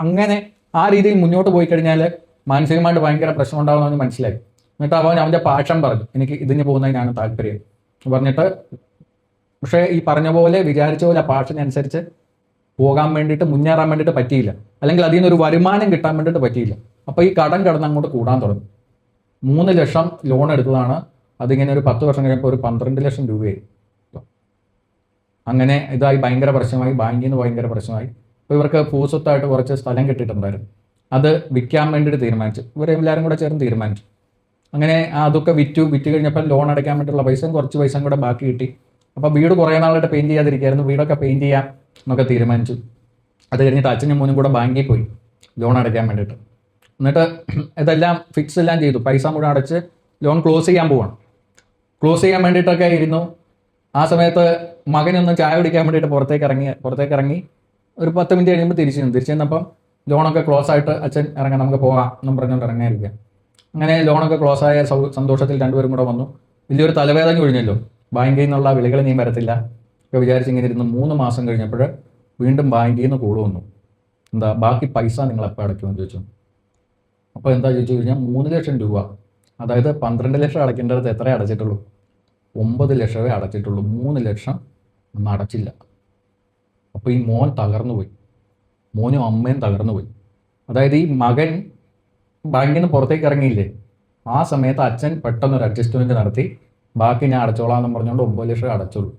[SPEAKER 1] അങ്ങനെ ആ രീതിയിൽ മുന്നോട്ട് പോയി കഴിഞ്ഞാൽ മാനസികമായിട്ട് ഭയങ്കര പ്രശ്നം ഉണ്ടാകുമെന്ന് മനസ്സിലായി. എന്നിട്ട് അവൻ്റെ പാഷൻ പറഞ്ഞു, എനിക്ക് ഇതിന് പോകുന്നതിനാണ് താല്പര്യം പറഞ്ഞിട്ട്. പക്ഷേ ഈ പറഞ്ഞ പോലെ വിചാരിച്ച പോലെ ആ പാഷനനുസരിച്ച് പോകാൻ വേണ്ടിയിട്ട് മുന്നേറാൻ വേണ്ടിയിട്ട് പറ്റിയില്ല, അല്ലെങ്കിൽ അതിൽ നിന്നൊരു വരുമാനം കിട്ടാൻ വേണ്ടിയിട്ട് പറ്റിയില്ല. അപ്പോൾ ഈ കടം കിടന്ന് അങ്ങോട്ട് കൂടാൻ തുടങ്ങി. 3 ലക്ഷം ലോൺ എടുത്തതാണ്. അതിങ്ങനെ ഒരു 10 വർഷം കഴിയുമ്പോൾ ഒരു 12 ലക്ഷം രൂപയായി. അങ്ങനെ ഇതായി ഭയങ്കര പ്രശ്നമായി, ബാങ്കിൽ നിന്ന് ഭയങ്കര പ്രശ്നമായി. അപ്പോൾ ഇവർക്ക് ഭൂസ്വത്തായിട്ട് കുറച്ച് സ്ഥലം കിട്ടിയിട്ടുണ്ടായിരുന്നു. അത് വിൽക്കാൻ വേണ്ടിയിട്ട് തീരുമാനിച്ചു. ഇവരെല്ലാവരും കൂടെ ചേർന്ന് തീരുമാനിച്ചു. അങ്ങനെ അതൊക്കെ വിറ്റ് കഴിഞ്ഞപ്പോൾ ലോൺ അടയ്ക്കാൻ വേണ്ടിയിട്ടുള്ള പൈസയും കുറച്ച് പൈസയും കൂടെ ബാക്കി കിട്ടി. അപ്പോൾ വീട് കുറേ നാളായിട്ട് പെയിൻറ്റ് ചെയ്യാതിരിക്കുകയായിരുന്നു. വീടൊക്കെ പെയിൻറ്റ് ചെയ്യാം എന്നൊക്കെ തീരുമാനിച്ചു. അത് കഴിഞ്ഞിട്ട് അച്ഛനും മോനും കൂടെ ബാങ്കിൽ പോയി ലോൺ അടയ്ക്കാൻ വേണ്ടിയിട്ട്. എന്നിട്ട് ഇതെല്ലാം ഫിക്സ് എല്ലാം ചെയ്തു. പൈസ മുഴുവൻ അടച്ച് ലോൺ ക്ലോസ് ചെയ്യാൻ പോവാണ്. ക്ലോസ് ചെയ്യാൻ വേണ്ടിയിട്ടൊക്കെ ഇരുന്നു. ആ സമയത്ത് മകനൊന്ന് ചായ കുടിക്കാൻ വേണ്ടിയിട്ട് പുറത്തേക്ക് ഇറങ്ങി ഒരു 10 മിനിറ്റ് കഴിയുമ്പോൾ തിരിച്ചു ചെന്നപ്പം ലോണൊക്കെ ക്ലോസ് ആയിട്ട് അച്ഛൻ ഇറങ്ങാൻ നമുക്ക് പോകാം എന്നും പറഞ്ഞുകൊണ്ട് ഇറങ്ങിയിരിക്കുക. അങ്ങനെ ലോണൊക്കെ ക്ലോസ് ആയ സന്തോഷത്തിൽ രണ്ടുപേരും കൂടെ വന്നു. വലിയൊരു തലവേദന കഴിഞ്ഞല്ലോ, ബാങ്കിൽ നിന്നുള്ള വിളികൾ നീ വരത്തില്ല ഒക്കെ വിചാരിച്ച് ഇങ്ങനെ ഇരുന്ന് 3 മാസം കഴിഞ്ഞപ്പോൾ വീണ്ടും ബാങ്കിൽ നിന്ന് കോൾ വന്നു. എന്താ ബാക്കി പൈസ നിങ്ങൾ എപ്പോൾ അടയ്ക്കുമെന്ന് ചോദിച്ചു. അപ്പോൾ എന്താ ചോദിച്ചു കഴിഞ്ഞാൽ 3 ലക്ഷം രൂപ, അതായത് 12 ലക്ഷം അടയ്ക്കേണ്ടത് എത്ര അടച്ചിട്ടുള്ളൂ? 9 ലക്ഷമേ അടച്ചിട്ടുള്ളൂ. 3 ലക്ഷം ഒന്നും അടച്ചില്ല. അപ്പോൾ ഈ മോൻ തകർന്നു പോയി, മോനും അമ്മയും തകർന്നു പോയി. അതായത് ഈ മകൻ ബാങ്കിൽ നിന്ന് പുറത്തേക്ക് ഇറങ്ങിയില്ലേ, ആ സമയത്ത് അച്ഛൻ പെട്ടെന്നൊരു അഡ്ജസ്റ്റ്മെൻറ്റ് നടത്തി ബാക്കി ഞാൻ അടച്ചോളാം എന്ന് പറഞ്ഞുകൊണ്ട് 9 ലക്ഷം അടച്ചോളൂ.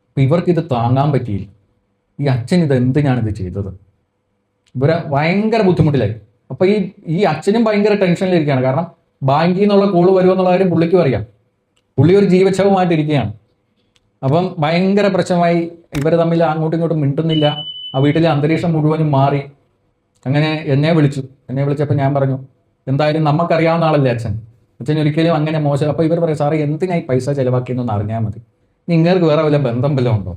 [SPEAKER 1] അപ്പോൾ ഇവർക്കിത് താങ്ങാൻ പറ്റിയില്ല. ഈ അച്ഛൻ ഇത് എന്തിനാണിത് ചെയ്തത്? ഇവരെ ഭയങ്കര ബുദ്ധിമുട്ടിലായി. അപ്പോൾ ഈ അച്ഛനും ഭയങ്കര ടെൻഷനിലിരിക്കുകയാണ്. കാരണം ബാങ്കിൽ നിന്നുള്ള കോള് വരുമെന്നുള്ള കാര്യം പുള്ളിക്കും അറിയാം. പുള്ളി ഒരു ജീവച്ഛവമായിട്ടിരിക്കുകയാണ്. അപ്പം ഭയങ്കര പ്രശ്നമായി. ഇവർ തമ്മിൽ അങ്ങോട്ടും ഇങ്ങോട്ടും മിണ്ടുന്നില്ല. ആ വീട്ടിലെ അന്തരീക്ഷം മുഴുവനും മാറി. അങ്ങനെ എന്നെ വിളിച്ചപ്പോൾ ഞാൻ പറഞ്ഞു, എന്തായാലും നമുക്കറിയാവുന്ന ആളല്ലേ അച്ഛൻ ഒരിക്കലും അങ്ങനെ മോശം. അപ്പോൾ ഇവർ പറയും, സാറേ എന്തിനായി പൈസ ചിലവാക്കിയെന്നൊന്ന് അറിഞ്ഞാൽ മതി, നിങ്ങൾക്ക് വേറെ വല്ല ബന്ധം വല്ലതും ഉണ്ടോ,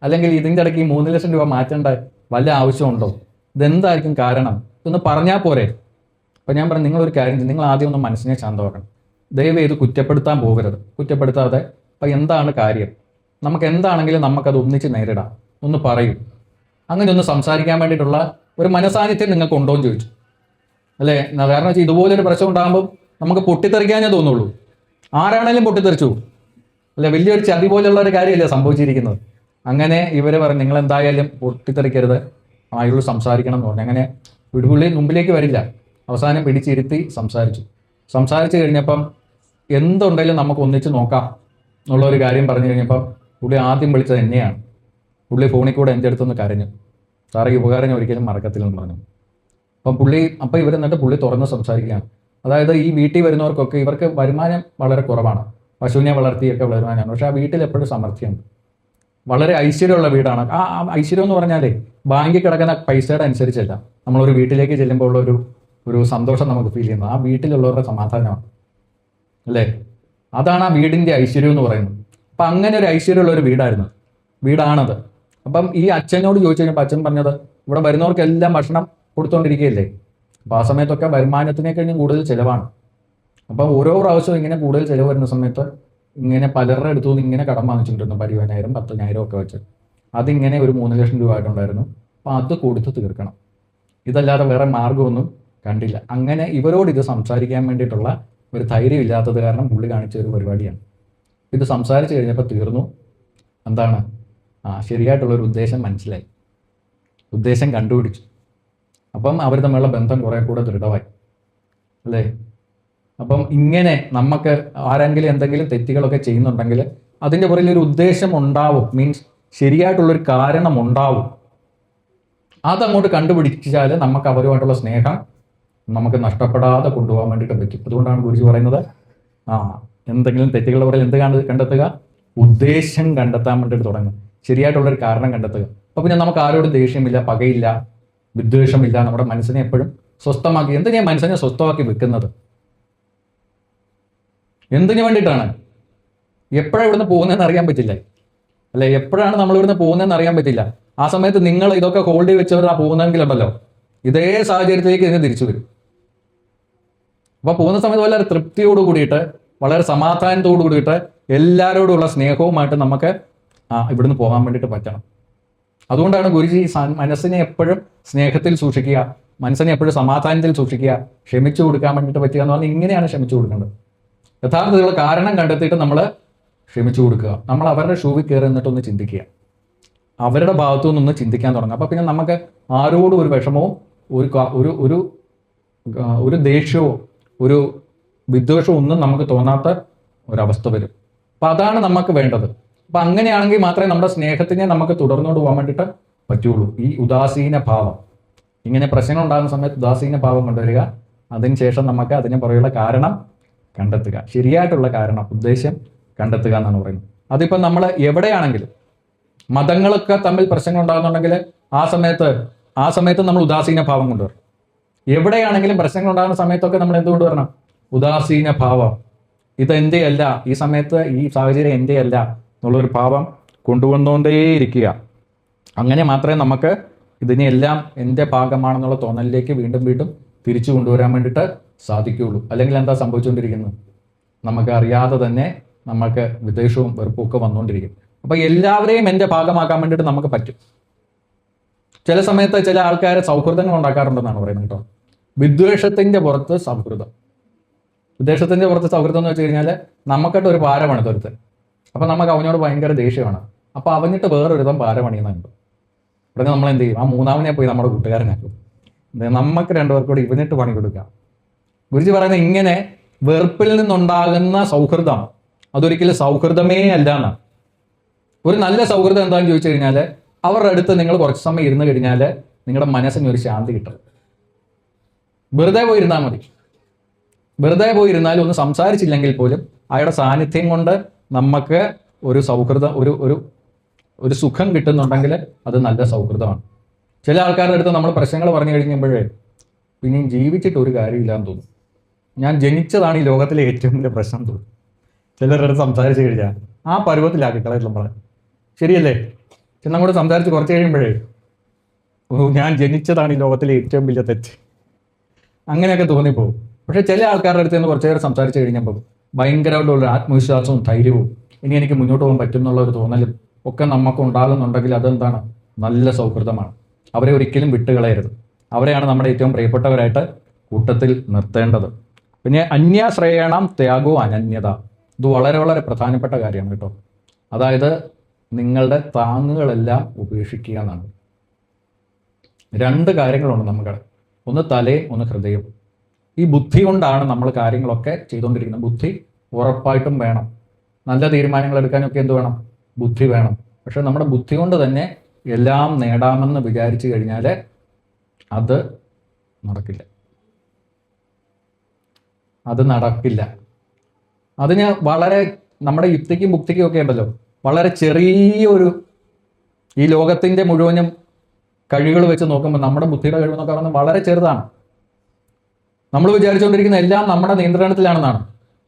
[SPEAKER 1] അല്ലെങ്കിൽ ഇതിൻ്റെ ഇടയ്ക്ക് ഈ 3 ലക്ഷം രൂപ മാറ്റേണ്ട വല്ല ആവശ്യമുണ്ടോ, ഇതെന്തായിരിക്കും കാരണം, ഇതൊന്ന് പറഞ്ഞാൽ പോരെ. അപ്പോൾ ഞാൻ പറഞ്ഞു, നിങ്ങളൊരു കാര്യം ചെയ്യും, നിങ്ങൾ ആദ്യം ഒന്ന് മനസ്സിനെ ശാന്തമാക്കണം. ദയവ് ഇത് കുറ്റപ്പെടുത്താൻ പോകരുത്. കുറ്റപ്പെടുത്താതെ അപ്പോൾ എന്താണ് കാര്യം, നമുക്ക് എന്താണെങ്കിലും നമുക്കത് ഒന്നിച്ച് നേരിടാം, ഒന്ന് പറയൂ. അങ്ങനെ ഒന്ന് സംസാരിക്കാൻ വേണ്ടിയിട്ടുള്ള ഒരു മനസാന്നിധ്യം നിങ്ങൾക്ക് ഉണ്ടോ എന്ന് ചോദിച്ചു. അല്ലേ, കാരണം വെച്ചാൽ ഇതുപോലൊരു പ്രശ്നം ഉണ്ടാകുമ്പോൾ നമുക്ക് പൊട്ടിത്തെറിക്കാനേ തോന്നുള്ളൂ. ആരാണേലും പൊട്ടിത്തെറിച്ചു അല്ലെ, വലിയൊരു ചതി പോലുള്ള ഒരു കാര്യമല്ലേ സംഭവിച്ചിരിക്കുന്നത്. അങ്ങനെ ഇവർ പറഞ്ഞു, നിങ്ങൾ എന്തായാലും പൊട്ടിത്തെറിക്കരുത്, അയാളോട് സംസാരിക്കണം എന്ന് പറഞ്ഞു. അങ്ങനെ വിടുപുള്ളി മുമ്പിലേക്ക് വരില്ല. അവസാനം പിടിച്ചിരുത്തി സംസാരിച്ചു കഴിഞ്ഞപ്പം എന്തുണ്ടെങ്കിലും നമുക്ക് ഒന്നിച്ച് നോക്കാം എന്നുള്ളൊരു കാര്യം പറഞ്ഞു കഴിഞ്ഞപ്പം പുള്ളി ആദ്യം വിളിച്ചത് എന്നെയാണ്. പുള്ളി ഫോണിൽ കൂടെ എൻ്റെ അടുത്തൊന്ന് കരഞ്ഞു, സാറേ ഈ ഉപകാരം ഞാൻ ഒരിക്കലും മറക്കത്തില്ലെന്ന് പറഞ്ഞു. അപ്പം ഇവർ എന്നിട്ട് പുള്ളി തുറന്ന് സംസാരിക്കുകയാണ്. അതായത് ഈ വീട്ടിൽ വരുന്നവർക്കൊക്കെ ഇവർക്ക് വരുമാനം വളരെ കുറവാണ്, പശുവിനെ വളർത്തിയൊക്കെ വരുമാനമാണ്. പക്ഷെ ആ വീട്ടിൽ എപ്പോഴും സമൃദ്ധിയുണ്ട്, വളരെ ഐശ്വര്യമുള്ള വീടാണ്. ആ ഐശ്വര്യം എന്ന് പറഞ്ഞാലേ ബാങ്കിൽ കിടക്കുന്ന പൈസയുടെ അനുസരിച്ചല്ല, നമ്മളൊരു വീട്ടിലേക്ക് ചെല്ലുമ്പോൾ ഉള്ള ഒരു സന്തോഷം നമുക്ക് ഫീൽ ചെയ്യുന്നത് ആ വീട്ടിലുള്ളവരുടെ സമാധാനമാണ്, അല്ലേ? അതാണ് ആ വീടിൻ്റെ ഐശ്വര്യം എന്ന് പറയുന്നത്. അപ്പം അങ്ങനെ ഒരു ഐശ്വര്യമുള്ള ഒരു വീടാണത്. അപ്പം ഈ അച്ഛനോട് ചോദിച്ചു കഴിഞ്ഞപ്പോൾ അച്ഛൻ പറഞ്ഞത്, ഇവിടെ വരുന്നവർക്കെല്ലാം ഭക്ഷണം കൊടുത്തുകൊണ്ടിരിക്കുകയല്ലേ, അപ്പോൾ ആ സമയത്തൊക്കെ വരുമാനത്തിനെ കഴിഞ്ഞും കൂടുതൽ ചിലവാണ്. അപ്പം ഓരോ പ്രാവശ്യവും ഇങ്ങനെ കൂടുതൽ ചിലവ് വരുന്ന സമയത്ത് ഇങ്ങനെ പലരുടെ അടുത്തു നിന്ന് ഇങ്ങനെ കടം വാങ്ങിച്ചിട്ടുണ്ടായിരുന്നു, 50,000 10,000 ഒക്കെ വെച്ച്. അതിങ്ങനെ ഒരു 3 ലക്ഷം രൂപ ആയിട്ടുണ്ടായിരുന്നു. അപ്പോൾ അത് കൊടുത്ത് തീർക്കണം, ഇതല്ലാതെ വേറെ മാർഗമൊന്നും കണ്ടില്ല. അങ്ങനെ ഇവരോട് ഇത് സംസാരിക്കാൻ വേണ്ടിയിട്ടുള്ള ഒരു ധൈര്യം ഇല്ലാത്തത് കാരണം പുള്ളി കാണിച്ച ഒരു പരിപാടിയാണ്. ഇത് സംസാരിച്ച് കഴിഞ്ഞപ്പോൾ തീർന്നു. എന്താണ് ശരിയായിട്ടുള്ളൊരു ഉദ്ദേശം മനസ്സിലായി, ഉദ്ദേശം കണ്ടുപിടിച്ചു. അപ്പം അവർ തമ്മിലുള്ള ബന്ധം കുറേ കൂടെ ദൃഢമായി, അല്ലേ? അപ്പം ഇങ്ങനെ നമുക്ക് ആരെങ്കിലും എന്തെങ്കിലും തെറ്റുകളൊക്കെ ചെയ്യുന്നുണ്ടെങ്കിൽ അതിൻ്റെ പുറകിൽ ഒരു ഉദ്ദേശം ഉണ്ടാവും, മീൻസ് ശരിയായിട്ടുള്ളൊരു കാരണം ഉണ്ടാവും. അതങ്ങോട്ട് കണ്ടുപിടിച്ചാൽ നമുക്ക് അവരുമായിട്ടുള്ള സ്നേഹം നമുക്ക് നഷ്ടപ്പെടാതെ കൊണ്ടുപോകാൻ വേണ്ടിയിട്ട് പറ്റും. അതുകൊണ്ടാണ് ഗുരുജി പറയുന്നത്, എന്തെങ്കിലും തെറ്റുകളുടെ പുറകിൽ എന്ത് കണ്ടെത്തുക, ഉദ്ദേശം കണ്ടെത്താൻ വേണ്ടിയിട്ട് തുടങ്ങും, ശരിയായിട്ടുള്ളൊരു കാരണം കണ്ടെത്തുക. അപ്പോൾ പിന്നെ നമുക്ക് ആരോടും ദേഷ്യമില്ല, പകയില്ല, വിദ്വേഷമില്ല. നമ്മുടെ മനസ്സിനെ എപ്പോഴും സ്വസ്ഥമാക്കി. എന്തിനാ മനസ്സിനെ സ്വസ്ഥമാക്കി വെക്കുന്നത്? എന്തിനു വേണ്ടിയിട്ടാണ്? എപ്പോഴാണ് ഇവിടുന്ന് പോകുന്നതെന്ന് അറിയാൻ പറ്റില്ല, അല്ലെ? എപ്പോഴാണ് നമ്മൾ ഇവിടുന്ന് പോകുന്നതെന്ന് അറിയാൻ പറ്റില്ല. ആ സമയത്ത് നിങ്ങൾ ഇതൊക്കെ ഹോൾഡ് ചെയ്ത് വെച്ചവരാ പോകുന്നതെങ്കിലുണ്ടല്ലോ, ഇതേ സാഹചര്യത്തിലേക്ക് ഇതിന് തിരിച്ചു വരും. അപ്പോൾ പോകുന്ന സമയത്ത് വളരെ തൃപ്തിയോട് കൂടിയിട്ട്, വളരെ സമാധാനത്തോടു കൂടിയിട്ട്, എല്ലാവരോടുള്ള സ്നേഹവുമായിട്ട് നമുക്ക് ഇവിടുന്ന് പോകാൻ വേണ്ടിയിട്ട് പറ്റണം. അതുകൊണ്ടാണ് ഗുരുജി മനസ്സിനെ എപ്പോഴും സ്നേഹത്തിൽ സൂക്ഷിക്കുക, മനസ്സിനെ എപ്പോഴും സമാധാനത്തിൽ സൂക്ഷിക്കുക, ക്ഷമിച്ചു കൊടുക്കാൻ വേണ്ടിയിട്ട് പറ്റുക എന്ന് പറഞ്ഞാൽ ഇങ്ങനെയാണ് ക്ഷമിച്ചു കൊടുക്കേണ്ടത്. യഥാർത്ഥത്തിലുള്ള കാരണം കണ്ടെത്തിയിട്ട് നമ്മൾ ക്ഷമിച്ചു കൊടുക്കുക. നമ്മൾ അവരുടെ ഷൂവിൽ കയറി നിന്നിട്ടൊന്ന് ചിന്തിക്കുക, അവരുടെ ഭാഗത്തു നിന്നൊന്ന് ചിന്തിക്കാൻ തുടങ്ങുക. അപ്പം പിന്നെ നമുക്ക് ആരോടും ഒരു വിഷമവും ഒരു ഒരു ഒരു ദേഷ്യവും ഒരു വിദ്വേഷവും ഒന്നും നമുക്ക് തോന്നാത്ത ഒരവസ്ഥ വരും. അപ്പം അതാണ് നമുക്ക് വേണ്ടത്. അപ്പം അങ്ങനെയാണെങ്കിൽ മാത്രമേ നമ്മുടെ സ്നേഹത്തിനെ നമുക്ക് തുടർന്നോട് പോകാൻ വേണ്ടിയിട്ട് പറ്റുള്ളൂ. ഈ ഉദാസീന ഭാവം, ഇങ്ങനെ പ്രശ്നങ്ങൾ ഉണ്ടാകുന്ന സമയത്ത് ഉദാസീന ഭാവം കൊണ്ടുവരിക, അതിനുശേഷം നമുക്ക് അതിന് പുറകെയുള്ള കാരണം കണ്ടെത്തുക, ശരിയായിട്ടുള്ള കാരണം, ഉദ്ദേശം കണ്ടെത്തുക എന്നാണ് പറയുന്നത്. അതിപ്പം നമ്മൾ എവിടെയാണെങ്കിലും, മതങ്ങളൊക്കെ തമ്മിൽ പ്രശ്നങ്ങൾ ഉണ്ടാകുന്നുണ്ടെങ്കിൽ ആ സമയത്ത് നമ്മൾ ഉദാസീന ഭാവം കൊണ്ടുവരണം. എവിടെയാണെങ്കിലും പ്രശ്നങ്ങൾ ഉണ്ടാകുന്ന സമയത്തൊക്കെ നമ്മൾ എന്തുകൊണ്ട് വരണം? ഉദാസീന ഭാവം. ഇത് എൻ്റെ അല്ല, ഈ സമയത്ത് ഈ സാഹചര്യം എൻ്റെ അല്ല എന്നുള്ളൊരു ഭാവം കൊണ്ടുവന്നുകൊണ്ടേയിരിക്കുക. അങ്ങനെ മാത്രമേ നമുക്ക് ഇതിനെല്ലാം എൻ്റെ ഭാഗമാണെന്നുള്ള തോന്നലിലേക്ക് വീണ്ടും വീണ്ടും തിരിച്ചു കൊണ്ടുവരാൻ വേണ്ടിയിട്ട് സാധിക്കുകയുള്ളൂ. അല്ലെങ്കിൽ എന്താ സംഭവിച്ചുകൊണ്ടിരിക്കുന്നത്? നമുക്ക് അറിയാതെ തന്നെ നമുക്ക് വിദ്വേഷവും വെറുപ്പും ഒക്കെ വന്നുകൊണ്ടിരിക്കും. അപ്പം എല്ലാവരെയും എൻ്റെ ഭാഗമാക്കാൻ വേണ്ടിയിട്ട് നമുക്ക് പറ്റും. ചില സമയത്ത് ചില ആൾക്കാർ സൗഹൃദങ്ങൾ ഉണ്ടാക്കാറുണ്ടെന്നാണ് പറയുന്നത് കേട്ടോ. വിദ്വേഷത്തിൻ്റെ പുറത്ത് സൗഹൃദം. വിദ്വേഷത്തിൻ്റെ പുറത്ത് സൗഹൃദം എന്ന് വെച്ച് കഴിഞ്ഞാൽ നമുക്കിട്ട് ഒരു പാരമാണ് തൊരുത്ത്. അപ്പം നമുക്ക് അവനോട് ഭയങ്കര ദേഷ്യമാണ്. അപ്പം അവനിട്ട് വേറൊരുതം പാരപണിയുന്നുണ്ട്. ഉടനെ നമ്മൾ എന്ത് ചെയ്യും? ആ മൂന്നാമനെ പോയി നമ്മുടെ കൂട്ടുകാരനാക്കും. നമുക്ക് രണ്ടുപേർക്കൂടെ ഇവനിട്ട് പണി കൊടുക്കാം. ഗുരുജി പറയുന്നത് ഇങ്ങനെ വെറുപ്പിൽ നിന്നുണ്ടാകുന്ന സൗഹൃദം അതൊരിക്കലും സൗഹൃദമേ അല്ല എന്നാണ്. ഒരു നല്ല സൗഹൃദം എന്താണെന്ന് ചോദിച്ചു കഴിഞ്ഞാൽ, അവരുടെ അടുത്ത് നിങ്ങൾ കുറച്ച് സമയം ഇരുന്ന് കഴിഞ്ഞാൽ നിങ്ങളുടെ മനസ്സിന് ഒരു ശാന്തി കിട്ടും. വെറുതെ പോയിരുന്നാൽ മതി. വെറുതെ പോയിരുന്നാലും ഒന്ന് സംസാരിച്ചില്ലെങ്കിൽ പോലും അയാളുടെ സാന്നിധ്യം കൊണ്ട് നമുക്ക് ഒരു സൗഹൃദം, ഒരു സുഖം കിട്ടുന്നുണ്ടെങ്കിൽ അത് നല്ല സൗഹൃദമാണ്. ചില ആൾക്കാരുടെ അടുത്ത് നമ്മൾ പ്രശ്നങ്ങൾ പറഞ്ഞു കഴിഞ്ഞപ്പോഴേ പിന്നെയും ജീവിച്ചിട്ട് ഒരു കാര്യമില്ലാന്ന് തോന്നും. ഞാൻ ജനിച്ചതാണ് ഈ ലോകത്തിലെ ഏറ്റവും വലിയ പ്രശ്നം തോന്നും. ചിലരുടെ അടുത്ത് സംസാരിച്ച് കഴിഞ്ഞാൽ ആ പരുവത്തിലാക്കിക്കളെ നമ്മളെ. ശരിയല്ലേ? ചെന്നാൽ കൂടെ സംസാരിച്ച് കുറച്ച് കഴിയുമ്പോഴേ ഞാൻ ജനിച്ചതാണ് ഈ ലോകത്തിലെ ഏറ്റവും വലിയ തെറ്റ്, അങ്ങനെയൊക്കെ തോന്നിപ്പോകും. പക്ഷെ ചില ആൾക്കാരുടെ അടുത്ത് നിന്ന് കുറച്ച് നേരം സംസാരിച്ച് കഴിഞ്ഞപ്പോൾ ഭയങ്കരമായിട്ടുള്ള ആത്മവിശ്വാസവും ധൈര്യവും ഇനി എനിക്ക് മുന്നോട്ട് പോകാൻ പറ്റും എന്നുള്ള ഒരു തോന്നലും ഒക്കെ നമുക്ക് ഉണ്ടാകുന്നുണ്ടെങ്കിൽ അതെന്താണ്? നല്ല സൗഹൃദമാണ്. അവരെ ഒരിക്കലും വിട്ടുകളയരുത്. അവരെയാണ് നമ്മുടെ ഏറ്റവും പ്രിയപ്പെട്ടവരായിട്ട് കൂട്ടത്തിൽ നിർത്തേണ്ടത്. പിന്നെ അന്യാശ്രയണം ത്യാഗോ അനന്യത, ഇത് വളരെ വളരെ പ്രധാനപ്പെട്ട കാര്യമാണ് കേട്ടോ. അതായത് നിങ്ങളുടെ താങ്ങുകളെല്ലാം ഉപേക്ഷിക്കുക എന്നാണ്. രണ്ട് കാര്യങ്ങളുണ്ട് നമുക്ക്. ഒന്ന് തലയും ഒന്ന് ഹൃദയം. ഈ ബുദ്ധി കൊണ്ടാണ് നമ്മൾ കാര്യങ്ങളൊക്കെ ചെയ്തുകൊണ്ടിരിക്കുന്നത്. ബുദ്ധി ഉറപ്പായിട്ടും വേണം. നല്ല തീരുമാനങ്ങൾ എടുക്കാനൊക്കെ എന്ത് വേണം? ബുദ്ധി വേണം. പക്ഷെ നമ്മുടെ ബുദ്ധി കൊണ്ട് തന്നെ എല്ലാം നേടാമെന്ന് വിചാരിച്ചു കഴിഞ്ഞാൽ അത് നടക്കില്ല. അതിന് വളരെ നമ്മുടെ യുക്തിക്കും ബുദ്ധിക്കും ഒക്കെ ഉണ്ടല്ലോ, വളരെ ചെറിയൊരു ഈ ലോകത്തിൻ്റെ മുഴുവനും കഴിവുകൾ വെച്ച് നോക്കുമ്പോൾ നമ്മുടെ ബുദ്ധിയുടെ കഴിവെന്നൊക്കെ പറയുന്നത് വളരെ ചെറുതാണ്. നമ്മൾ വിചാരിച്ചുകൊണ്ടിരിക്കുന്ന എല്ലാം നമ്മുടെ നിയന്ത്രണത്തിലാണെന്നാണ്.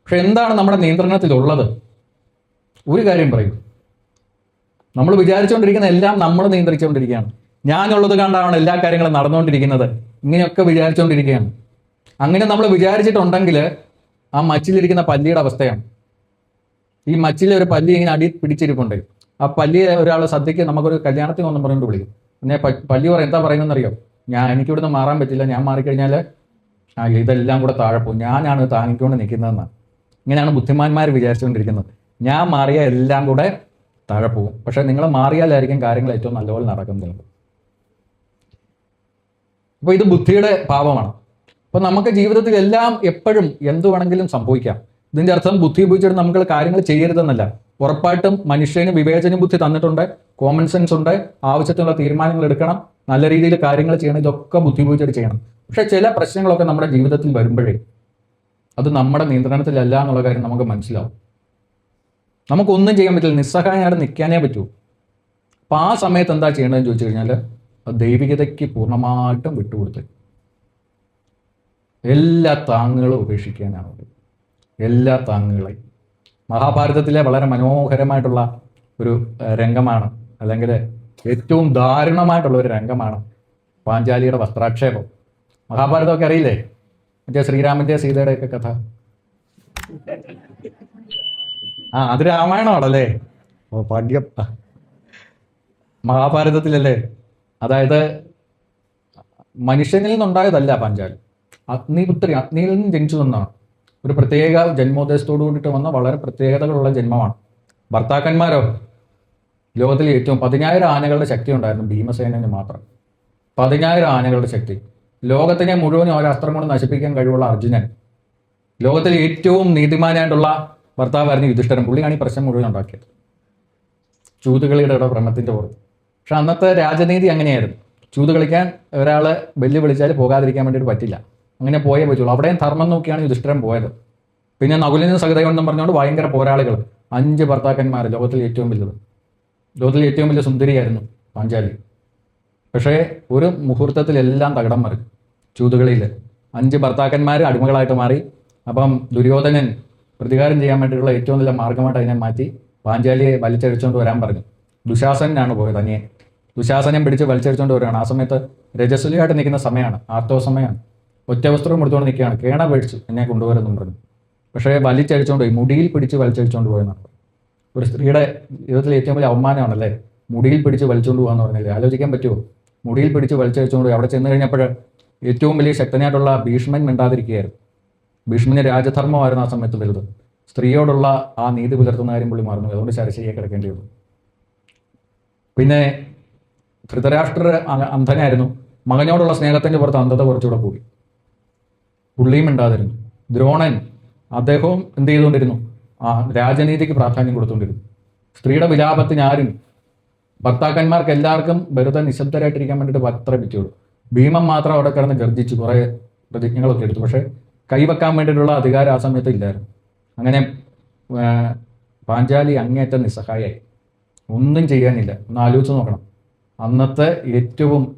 [SPEAKER 1] പക്ഷെ എന്താണ് നമ്മുടെ നിയന്ത്രണത്തിലുള്ളത്? ഒരു കാര്യം പറയും, നമ്മൾ വിചാരിച്ചുകൊണ്ടിരിക്കുന്ന എല്ലാം നമ്മൾ നിയന്ത്രിച്ചുകൊണ്ടിരിക്കുകയാണ്. ഞാനുള്ളത് കണ്ടാണ് എല്ലാ കാര്യങ്ങളും നടന്നുകൊണ്ടിരിക്കുന്നത്, ഇങ്ങനെയൊക്കെ വിചാരിച്ചുകൊണ്ടിരിക്കുകയാണ്. അങ്ങനെ നമ്മൾ വിചാരിച്ചിട്ടുണ്ടെങ്കിൽ ആ മച്ചിലിരിക്കുന്ന പല്ലിയുടെ അവസ്ഥയാണ്. ഈ മച്ചിലെ ഒരു പല്ലി ഇങ്ങനെ അടി പിടിച്ചിരിപ്പുണ്ട്. ആ പല്ലിയെ ഒരാൾ സദ്യക്ക് നമുക്കൊരു കല്യാണത്തിന് ഒന്നും പറഞ്ഞുകൊണ്ട് വിളിക്കും. പിന്നെ പല്ലി പറയും, എന്താ പറയുന്നതെന്നറിയോ? എനിക്കിവിടുന്ന് മാറാൻ പറ്റില്ല, ഞാൻ മാറിക്കഴിഞ്ഞാൽ ഇതെല്ലാം കൂടെ താഴെ പോകും, ഞാനാണ് താങ്ങിക്കൊണ്ട് നിൽക്കുന്നതെന്നാണ്. ഇങ്ങനെയാണ് ബുദ്ധിമാന്മാർ വിചാരിച്ചുകൊണ്ടിരിക്കുന്നത്. ഞാൻ മാറിയാൽ എല്ലാം കൂടെ താഴെ പോകും. പക്ഷെ നിങ്ങൾ മാറിയാലായിരിക്കും കാര്യങ്ങൾ ഏറ്റവും നല്ലപോലെ നടക്കുന്നത്. അപ്പോൾ ഇത് ബുദ്ധിയുടെ ഭാവമാണ്. അപ്പോൾ നമുക്ക് ജീവിതത്തിൽ എല്ലാം എപ്പോഴും എന്തു വേണമെങ്കിലും സംഭവിക്കാം. ഇതിൻ്റെ അർത്ഥം ബുദ്ധി ഉപയോഗിച്ചിട്ട് നമുക്ക് കാര്യങ്ങൾ ചെയ്യരുതെന്നല്ല. ഉറപ്പായിട്ടും മനുഷ്യന് വിവേചന ബുദ്ധി തന്നിട്ടുണ്ട്, കോമൺ സെൻസ് ഉണ്ട്, ആവശ്യത്തിനുള്ള തീരുമാനങ്ങൾ എടുക്കണം, നല്ല രീതിയിൽ കാര്യങ്ങൾ ചെയ്യണം, ഇതൊക്കെ ബുദ്ധി ഉപയോഗിച്ചിട്ട് ചെയ്യണം. പക്ഷെ ചില പ്രശ്നങ്ങളൊക്കെ നമ്മുടെ ജീവിതത്തിൽ വരുമ്പോഴേ അത് നമ്മുടെ നിയന്ത്രണത്തിലല്ല എന്നുള്ള കാര്യം നമുക്ക് മനസ്സിലാവും. നമുക്കൊന്നും ചെയ്യാൻ പറ്റില്ല, നിസ്സഹായമായിട്ട് നിൽക്കാനേ പറ്റൂ. അപ്പം ആ സമയത്ത് എന്താ ചെയ്യേണ്ടതെന്ന് ചോദിച്ചു കഴിഞ്ഞാൽ ദൈവികതയ്ക്ക് പൂർണ്ണമായിട്ടും വിട്ടുകൊടുത്ത് എല്ലാ താങ്ങുകളും ഉപേക്ഷിക്കാനാണ്. എല്ലാ താങ്ങുകളെയും. മഹാഭാരതത്തിലെ വളരെ മനോഹരമായിട്ടുള്ള ഒരു രംഗമാണ്, അല്ലെങ്കിൽ ഏറ്റവും ദാരുണമായിട്ടുള്ള ഒരു രംഗമാണ് പാഞ്ചാലിയുടെ വസ്ത്രാക്ഷേപം. മഹാഭാരതമൊക്കെ അറിയില്ലേ? മറ്റേ ശ്രീരാമന്റെ സീതയുടെ ഒക്കെ കഥ. അത് രാമായണമാണല്ലേ? ഓ ഭാഗ്യം. മഹാഭാരതത്തിലല്ലേ, അതായത് മനുഷ്യനിൽ നിന്നുണ്ടായതല്ല പാഞ്ചാലി, അഗ്നിപുത്രി, അഗ്നിയിൽ നിന്നും ജനിച്ചു നിന്നാണ്. ഒരു പ്രത്യേക ജന്മോദ്ദേശത്തോടു കൂടിയിട്ട് വന്ന വളരെ പ്രത്യേകതകളുള്ള ജന്മമാണ്. ഭർത്താക്കന്മാരോ, ലോകത്തിൽ ഏറ്റവും 10,000 ആനകളുടെ ശക്തി ഉണ്ടായിരുന്നു ഭീമസേനന് മാത്രം. 10,000 ആനകളുടെ ശക്തി. ലോകത്തിനെ മുഴുവനും ഒരസ്ത്രം കൊണ്ട് നശിപ്പിക്കാൻ കഴിവുള്ള അർജുനൻ. ലോകത്തിൽ ഏറ്റവും നീതിമാനായിട്ടുള്ള ഭർത്താവായിരുന്നു യുധിഷ്ഠിരൻ. പുള്ളിയാണ് ഈ പ്രശ്നം മുഴുവൻ ഉണ്ടാക്കിയത്, ചൂതുകളിയുടെ ഭ്രമത്തിന്റെ പുറത്ത്. പക്ഷെ അന്നത്തെ രാജനീതി അങ്ങനെയായിരുന്നു. ചൂത് കളിക്കാൻ ഒരാളെ വെല്ലുവിളിച്ചാൽ പോകാതിരിക്കാൻ വേണ്ടിയിട്ട് പറ്റില്ല, അങ്ങനെ പോയേ പറ്റുള്ളൂ. അവിടെയും ധർമ്മം നോക്കിയാണ് യുധിഷ്ഠിരൻ പോയത്. പിന്നെ നകുലിനും സഹദേവനും പറഞ്ഞുകൊണ്ട് ഭയങ്കര പോരാളികൾ, 5 ഭർത്താക്കന്മാർ. ലോകത്തിൽ ഏറ്റവും വലുത്, ലോകത്തിൽ ഏറ്റവും വലിയ സുന്ദരിയായിരുന്നു പാഞ്ചാലി. പക്ഷേ ഒരു മുഹൂർത്തത്തിൽ എല്ലാം തകിടം മറിഞ്ഞു. ചൂതുകളിയിൽ 5 ഭർത്താക്കന്മാർ അടിമകളായിട്ട് മാറി. അപ്പം ദുര്യോധനൻ പ്രതികാരം ചെയ്യാൻ വേണ്ടിയിട്ടുള്ള ഏറ്റവും നല്ല മാർഗമായിട്ട് അതിനെ മാറ്റി പാഞ്ചാലിയെ വലിച്ചഴിച്ചുകൊണ്ട് വരാൻ പറഞ്ഞു. ദുശാസനാണ് പോയത് അനിയെ. ദുശാസനം പിടിച്ച് വലിച്ചഴിച്ചുകൊണ്ട് വരികയാണ്. ആ സമയത്ത് രജസ്വലിയായിട്ട് നിൽക്കുന്ന സമയമാണ്, ആർത്തവ സമയമാണ്. ഒറ്റ വസ്ത്രവും എടുത്തുകൊണ്ട് നിൽക്കുകയാണ്. കേണ പേടിച്ചു എന്നെ കൊണ്ടുവരുന്നു പറഞ്ഞു. പക്ഷേ വലിച്ചഴിച്ചുകൊണ്ട് പോയി, മുടിയിൽ പിടിച്ച് വലിച്ചഴിച്ചുകൊണ്ട് പോയെന്നാണ്. ഒരു സ്ത്രീയുടെ ജീവിതത്തിൽ ഏറ്റവും വലിയ അവമാനമാണല്ലേ മുടിയിൽ പിടിച്ച് വലിച്ചുകൊണ്ട് പോകാന്ന് പറഞ്ഞല്ലേ. ആലോചിക്കാൻ പറ്റുമോ? മുടിയിൽ പിടിച്ച് വലിച്ചഴിച്ചുകൊണ്ട് പോയി. അവിടെ ചെന്ന് കഴിഞ്ഞപ്പോൾ ഏറ്റവും വലിയ ശക്തനായിട്ടുള്ള ഭീഷ്മൻ മിണ്ടാതിരിക്കുകയായിരുന്നു. ഭീഷ്മന് രാജധർമ്മമായിരുന്നു ആ സമയത്ത് വലുത്. സ്ത്രീയോടുള്ള ആ നീതി പുലർത്തുന്ന കാര്യം പുള്ളി മറന്നു. അതുകൊണ്ട് ശരശയ്യെ കിടക്കേണ്ടി വന്നു. പിന്നെ ധൃതരാഷ്ട്ര അന്ധനായിരുന്നു. മകനോടുള്ള സ്നേഹത്തിന്റെ പുറത്ത് അന്ധത കുറച്ചുകൂടെ കൂടി. പുള്ളിയും മിണ്ടാതിരുന്നു. ദ്രോണൻ, അദ്ദേഹവും എന്ത് ചെയ്തുകൊണ്ടിരുന്നു? രാജനീതിക്ക് പ്രാധാന്യം കൊടുത്തുകൊണ്ടിരുന്നു. സ്ത്രീയുടെ വിലാപത്തിന് ആരും, ഭർത്താക്കന്മാർക്ക് എല്ലാവർക്കും വെറുതെ നിശബ്ദരായിട്ടിരിക്കാൻ വേണ്ടിയിട്ട് അത്ര പറ്റുള്ളൂ. ഭീമൻ മാത്രം അവിടെ കിടന്ന് ഗർജിച്ചു, കുറേ പ്രതിജ്ഞകളൊക്കെ എടുത്തു. പക്ഷേ കൈവെക്കാൻ വേണ്ടിയിട്ടുള്ള അധികാരം ആ സമയത്ത് ഇല്ലായിരുന്നു. അങ്ങനെ പാഞ്ചാലി അങ്ങേറ്റം നിസ്സഹായായി, ഒന്നും ചെയ്യാനില്ല. ഒന്ന് ആലോചിച്ച് നോക്കണം.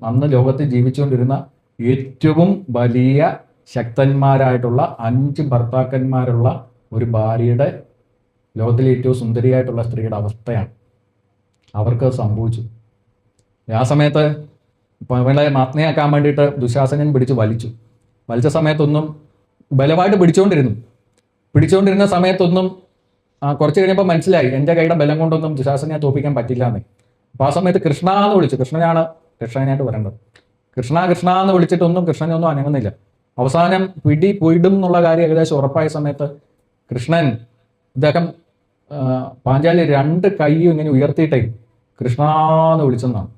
[SPEAKER 1] അന്ന് ലോകത്ത് ജീവിച്ചുകൊണ്ടിരുന്ന ഏറ്റവും വലിയ ശക്തന്മാരായിട്ടുള്ള 5 ഭർത്താക്കന്മാരുള്ള ഒരു ഭാര്യയുടെ, ലോകത്തിലെ ഏറ്റവും സുന്ദരിയായിട്ടുള്ള സ്ത്രീയുടെ അവസ്ഥയാണ്. അവർക്ക് സംഭവിച്ചു. ആ സമയത്ത് അവളെ മാത്നയാക്കാൻ വേണ്ടിയിട്ട് ദുശാസനൻ പിടിച്ച് വലിച്ച സമയത്തൊന്നും ബലമായിട്ട് പിടിച്ചുകൊണ്ടിരുന്ന സമയത്തൊന്നും കുറച്ച് കഴിഞ്ഞപ്പോൾ മനസ്സിലായി എൻ്റെ കൈയുടെ ബലം കൊണ്ടൊന്നും ദുശാസനെ തോപ്പിക്കാൻ പറ്റില്ല എന്ന്. അപ്പോൾ ആ സമയത്ത് കൃഷ്ണ എന്ന് വിളിച്ചു. കൃഷ്ണനാണ് രക്ഷകനായിട്ട് വരേണ്ടത്. കൃഷ്ണ എന്ന് വിളിച്ചിട്ടൊന്നും കൃഷ്ണനൊന്നും അനങ്ങുന്നില്ല. അവസാനം പിടിപൊയിടും എന്നുള്ള കാര്യം ഏകദേശം ഉറപ്പായ സമയത്ത് കൃഷ്ണൻ, ഇദ്ദേഹം പാഞ്ചാലി 2 കൈയും ഇങ്ങനെ ഉയർത്തിയിട്ടേ കൃഷ്ണ എന്ന് വിളിച്ചെന്നാണ്.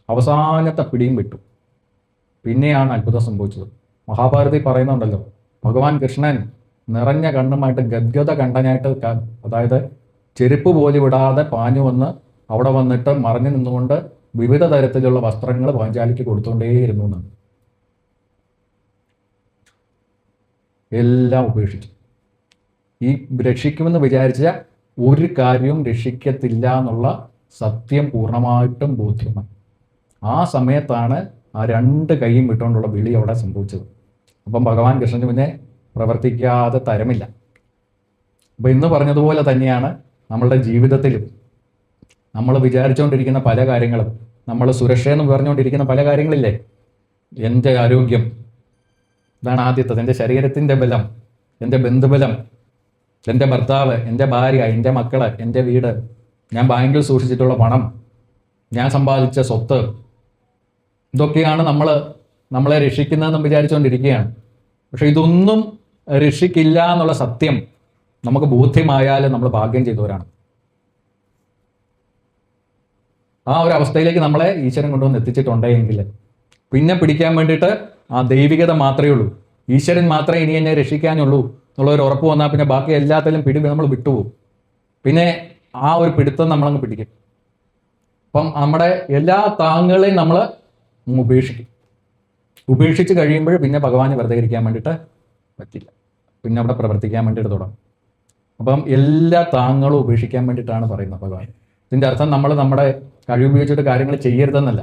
[SPEAKER 1] അവസാനത്തെ പിടിയും വിട്ടു. പിന്നെയാണ് അത്ഭുതം സംഭവിച്ചത്. മഹാഭാരതത്തിൽ പറയുന്നുണ്ടല്ലോ, ഭഗവാൻ കൃഷ്ണൻ നിറഞ്ഞ കണ്ണുമായിട്ട് ഗദ്ഗത കണ്ടനായിട്ട്, അതായത് ചെരുപ്പ് പോലും വിടാതെ പാഞ്ഞു വന്ന് അവിടെ വന്നിട്ട് മറഞ്ഞു നിന്നുകൊണ്ട് വിവിധ തരത്തിലുള്ള വസ്ത്രങ്ങൾ പാഞ്ചാലിക്ക് കൊടുത്തുകൊണ്ടേയിരുന്നു എന്നാണ്. എല്ലാം ഉപേക്ഷിച്ചു. ഈ രക്ഷിക്കുമെന്ന് വിചാരിച്ച ഒരു കാര്യവും രക്ഷിക്കത്തില്ല എന്നുള്ള സത്യം പൂർണ്ണമായിട്ടും ബോധ്യമായി. ആ സമയത്താണ് ആ 2 കൈയും വിട്ടുകൊണ്ടുള്ള വിളി അവിടെ സംഭവിച്ചത്. അപ്പം ഭഗവാൻ കൃഷ്ണന് പിന്നെ പ്രവർത്തിക്കാതെ തരമില്ല. അപ്പം ഇന്ന് പറഞ്ഞതുപോലെ തന്നെയാണ് നമ്മളുടെ ജീവിതത്തിലും നമ്മൾ വിചാരിച്ചുകൊണ്ടിരിക്കുന്ന പല കാര്യങ്ങളും, നമ്മൾ സുരക്ഷയെന്ന് പറഞ്ഞുകൊണ്ടിരിക്കുന്ന പല കാര്യങ്ങളില്ലേ. എൻ്റെ ആരോഗ്യം, ഇതാണ് ആദ്യത്തത്. എൻ്റെ ശരീരത്തിൻ്റെ ബലം, എൻ്റെ ബന്ധുബലം, എൻ്റെ ഭർത്താവ്, എൻ്റെ ഭാര്യ, എൻ്റെ മക്കള്, എൻ്റെ വീട്, ഞാൻ ബാങ്കിൽ സൂക്ഷിച്ചിട്ടുള്ള പണം, ഞാൻ സമ്പാദിച്ച സ്വത്ത്, ഇതൊക്കെയാണ് നമ്മളെ രക്ഷിക്കുന്നതെന്ന് വിചാരിച്ചുകൊണ്ടിരിക്കുകയാണ്. പക്ഷെ ഇതൊന്നും രക്ഷിക്കില്ല എന്നുള്ള സത്യം നമുക്ക് ബോധ്യമായാൽ നമ്മൾ ഭാഗ്യം ചെയ്തവരാണ്. ആ ഒരു അവസ്ഥയിലേക്ക് നമ്മളെ ഈശ്വരൻ കൊണ്ടുവന്ന് എത്തിച്ചിട്ടുണ്ടെങ്കിൽ പിന്നെ പിടിക്കാൻ വേണ്ടിയിട്ട് ആ ദൈവികത മാത്രമേ ഉള്ളൂ. ഈശ്വരൻ മാത്രമേ ഇനി എന്നെ രക്ഷിക്കാനുള്ളൂ എന്നുള്ളൊരു ഉറപ്പ് വന്നാൽ പിന്നെ ബാക്കി എല്ലാത്തിലും നമ്മൾ വിട്ടുപോകും. പിന്നെ ആ ഒരു പിടുത്തം നമ്മളങ്ങ് പിടിക്കും. അപ്പം നമ്മുടെ എല്ലാ താങ്ങുകളെയും നമ്മൾ ഉപേക്ഷിച്ച് കഴിയുമ്പോൾ പിന്നെ ഭഗവാനെ വെറുതെ ഇരിക്കാൻ വേണ്ടിയിട്ട് പറ്റില്ല. പിന്നെ അവിടെ പ്രവർത്തിക്കാൻ വേണ്ടിയിട്ട് തുടങ്ങും. അപ്പം എല്ലാ താങ്ങുകളും ഉപേക്ഷിക്കാൻ വേണ്ടിയിട്ടാണ് പറയുന്നത് ഭഗവാൻ. ഇതിൻ്റെ അർത്ഥം നമ്മൾ നമ്മുടെ കഴിവുപയോഗിച്ചിട്ട് കാര്യങ്ങൾ ചെയ്യരുതെന്നല്ല.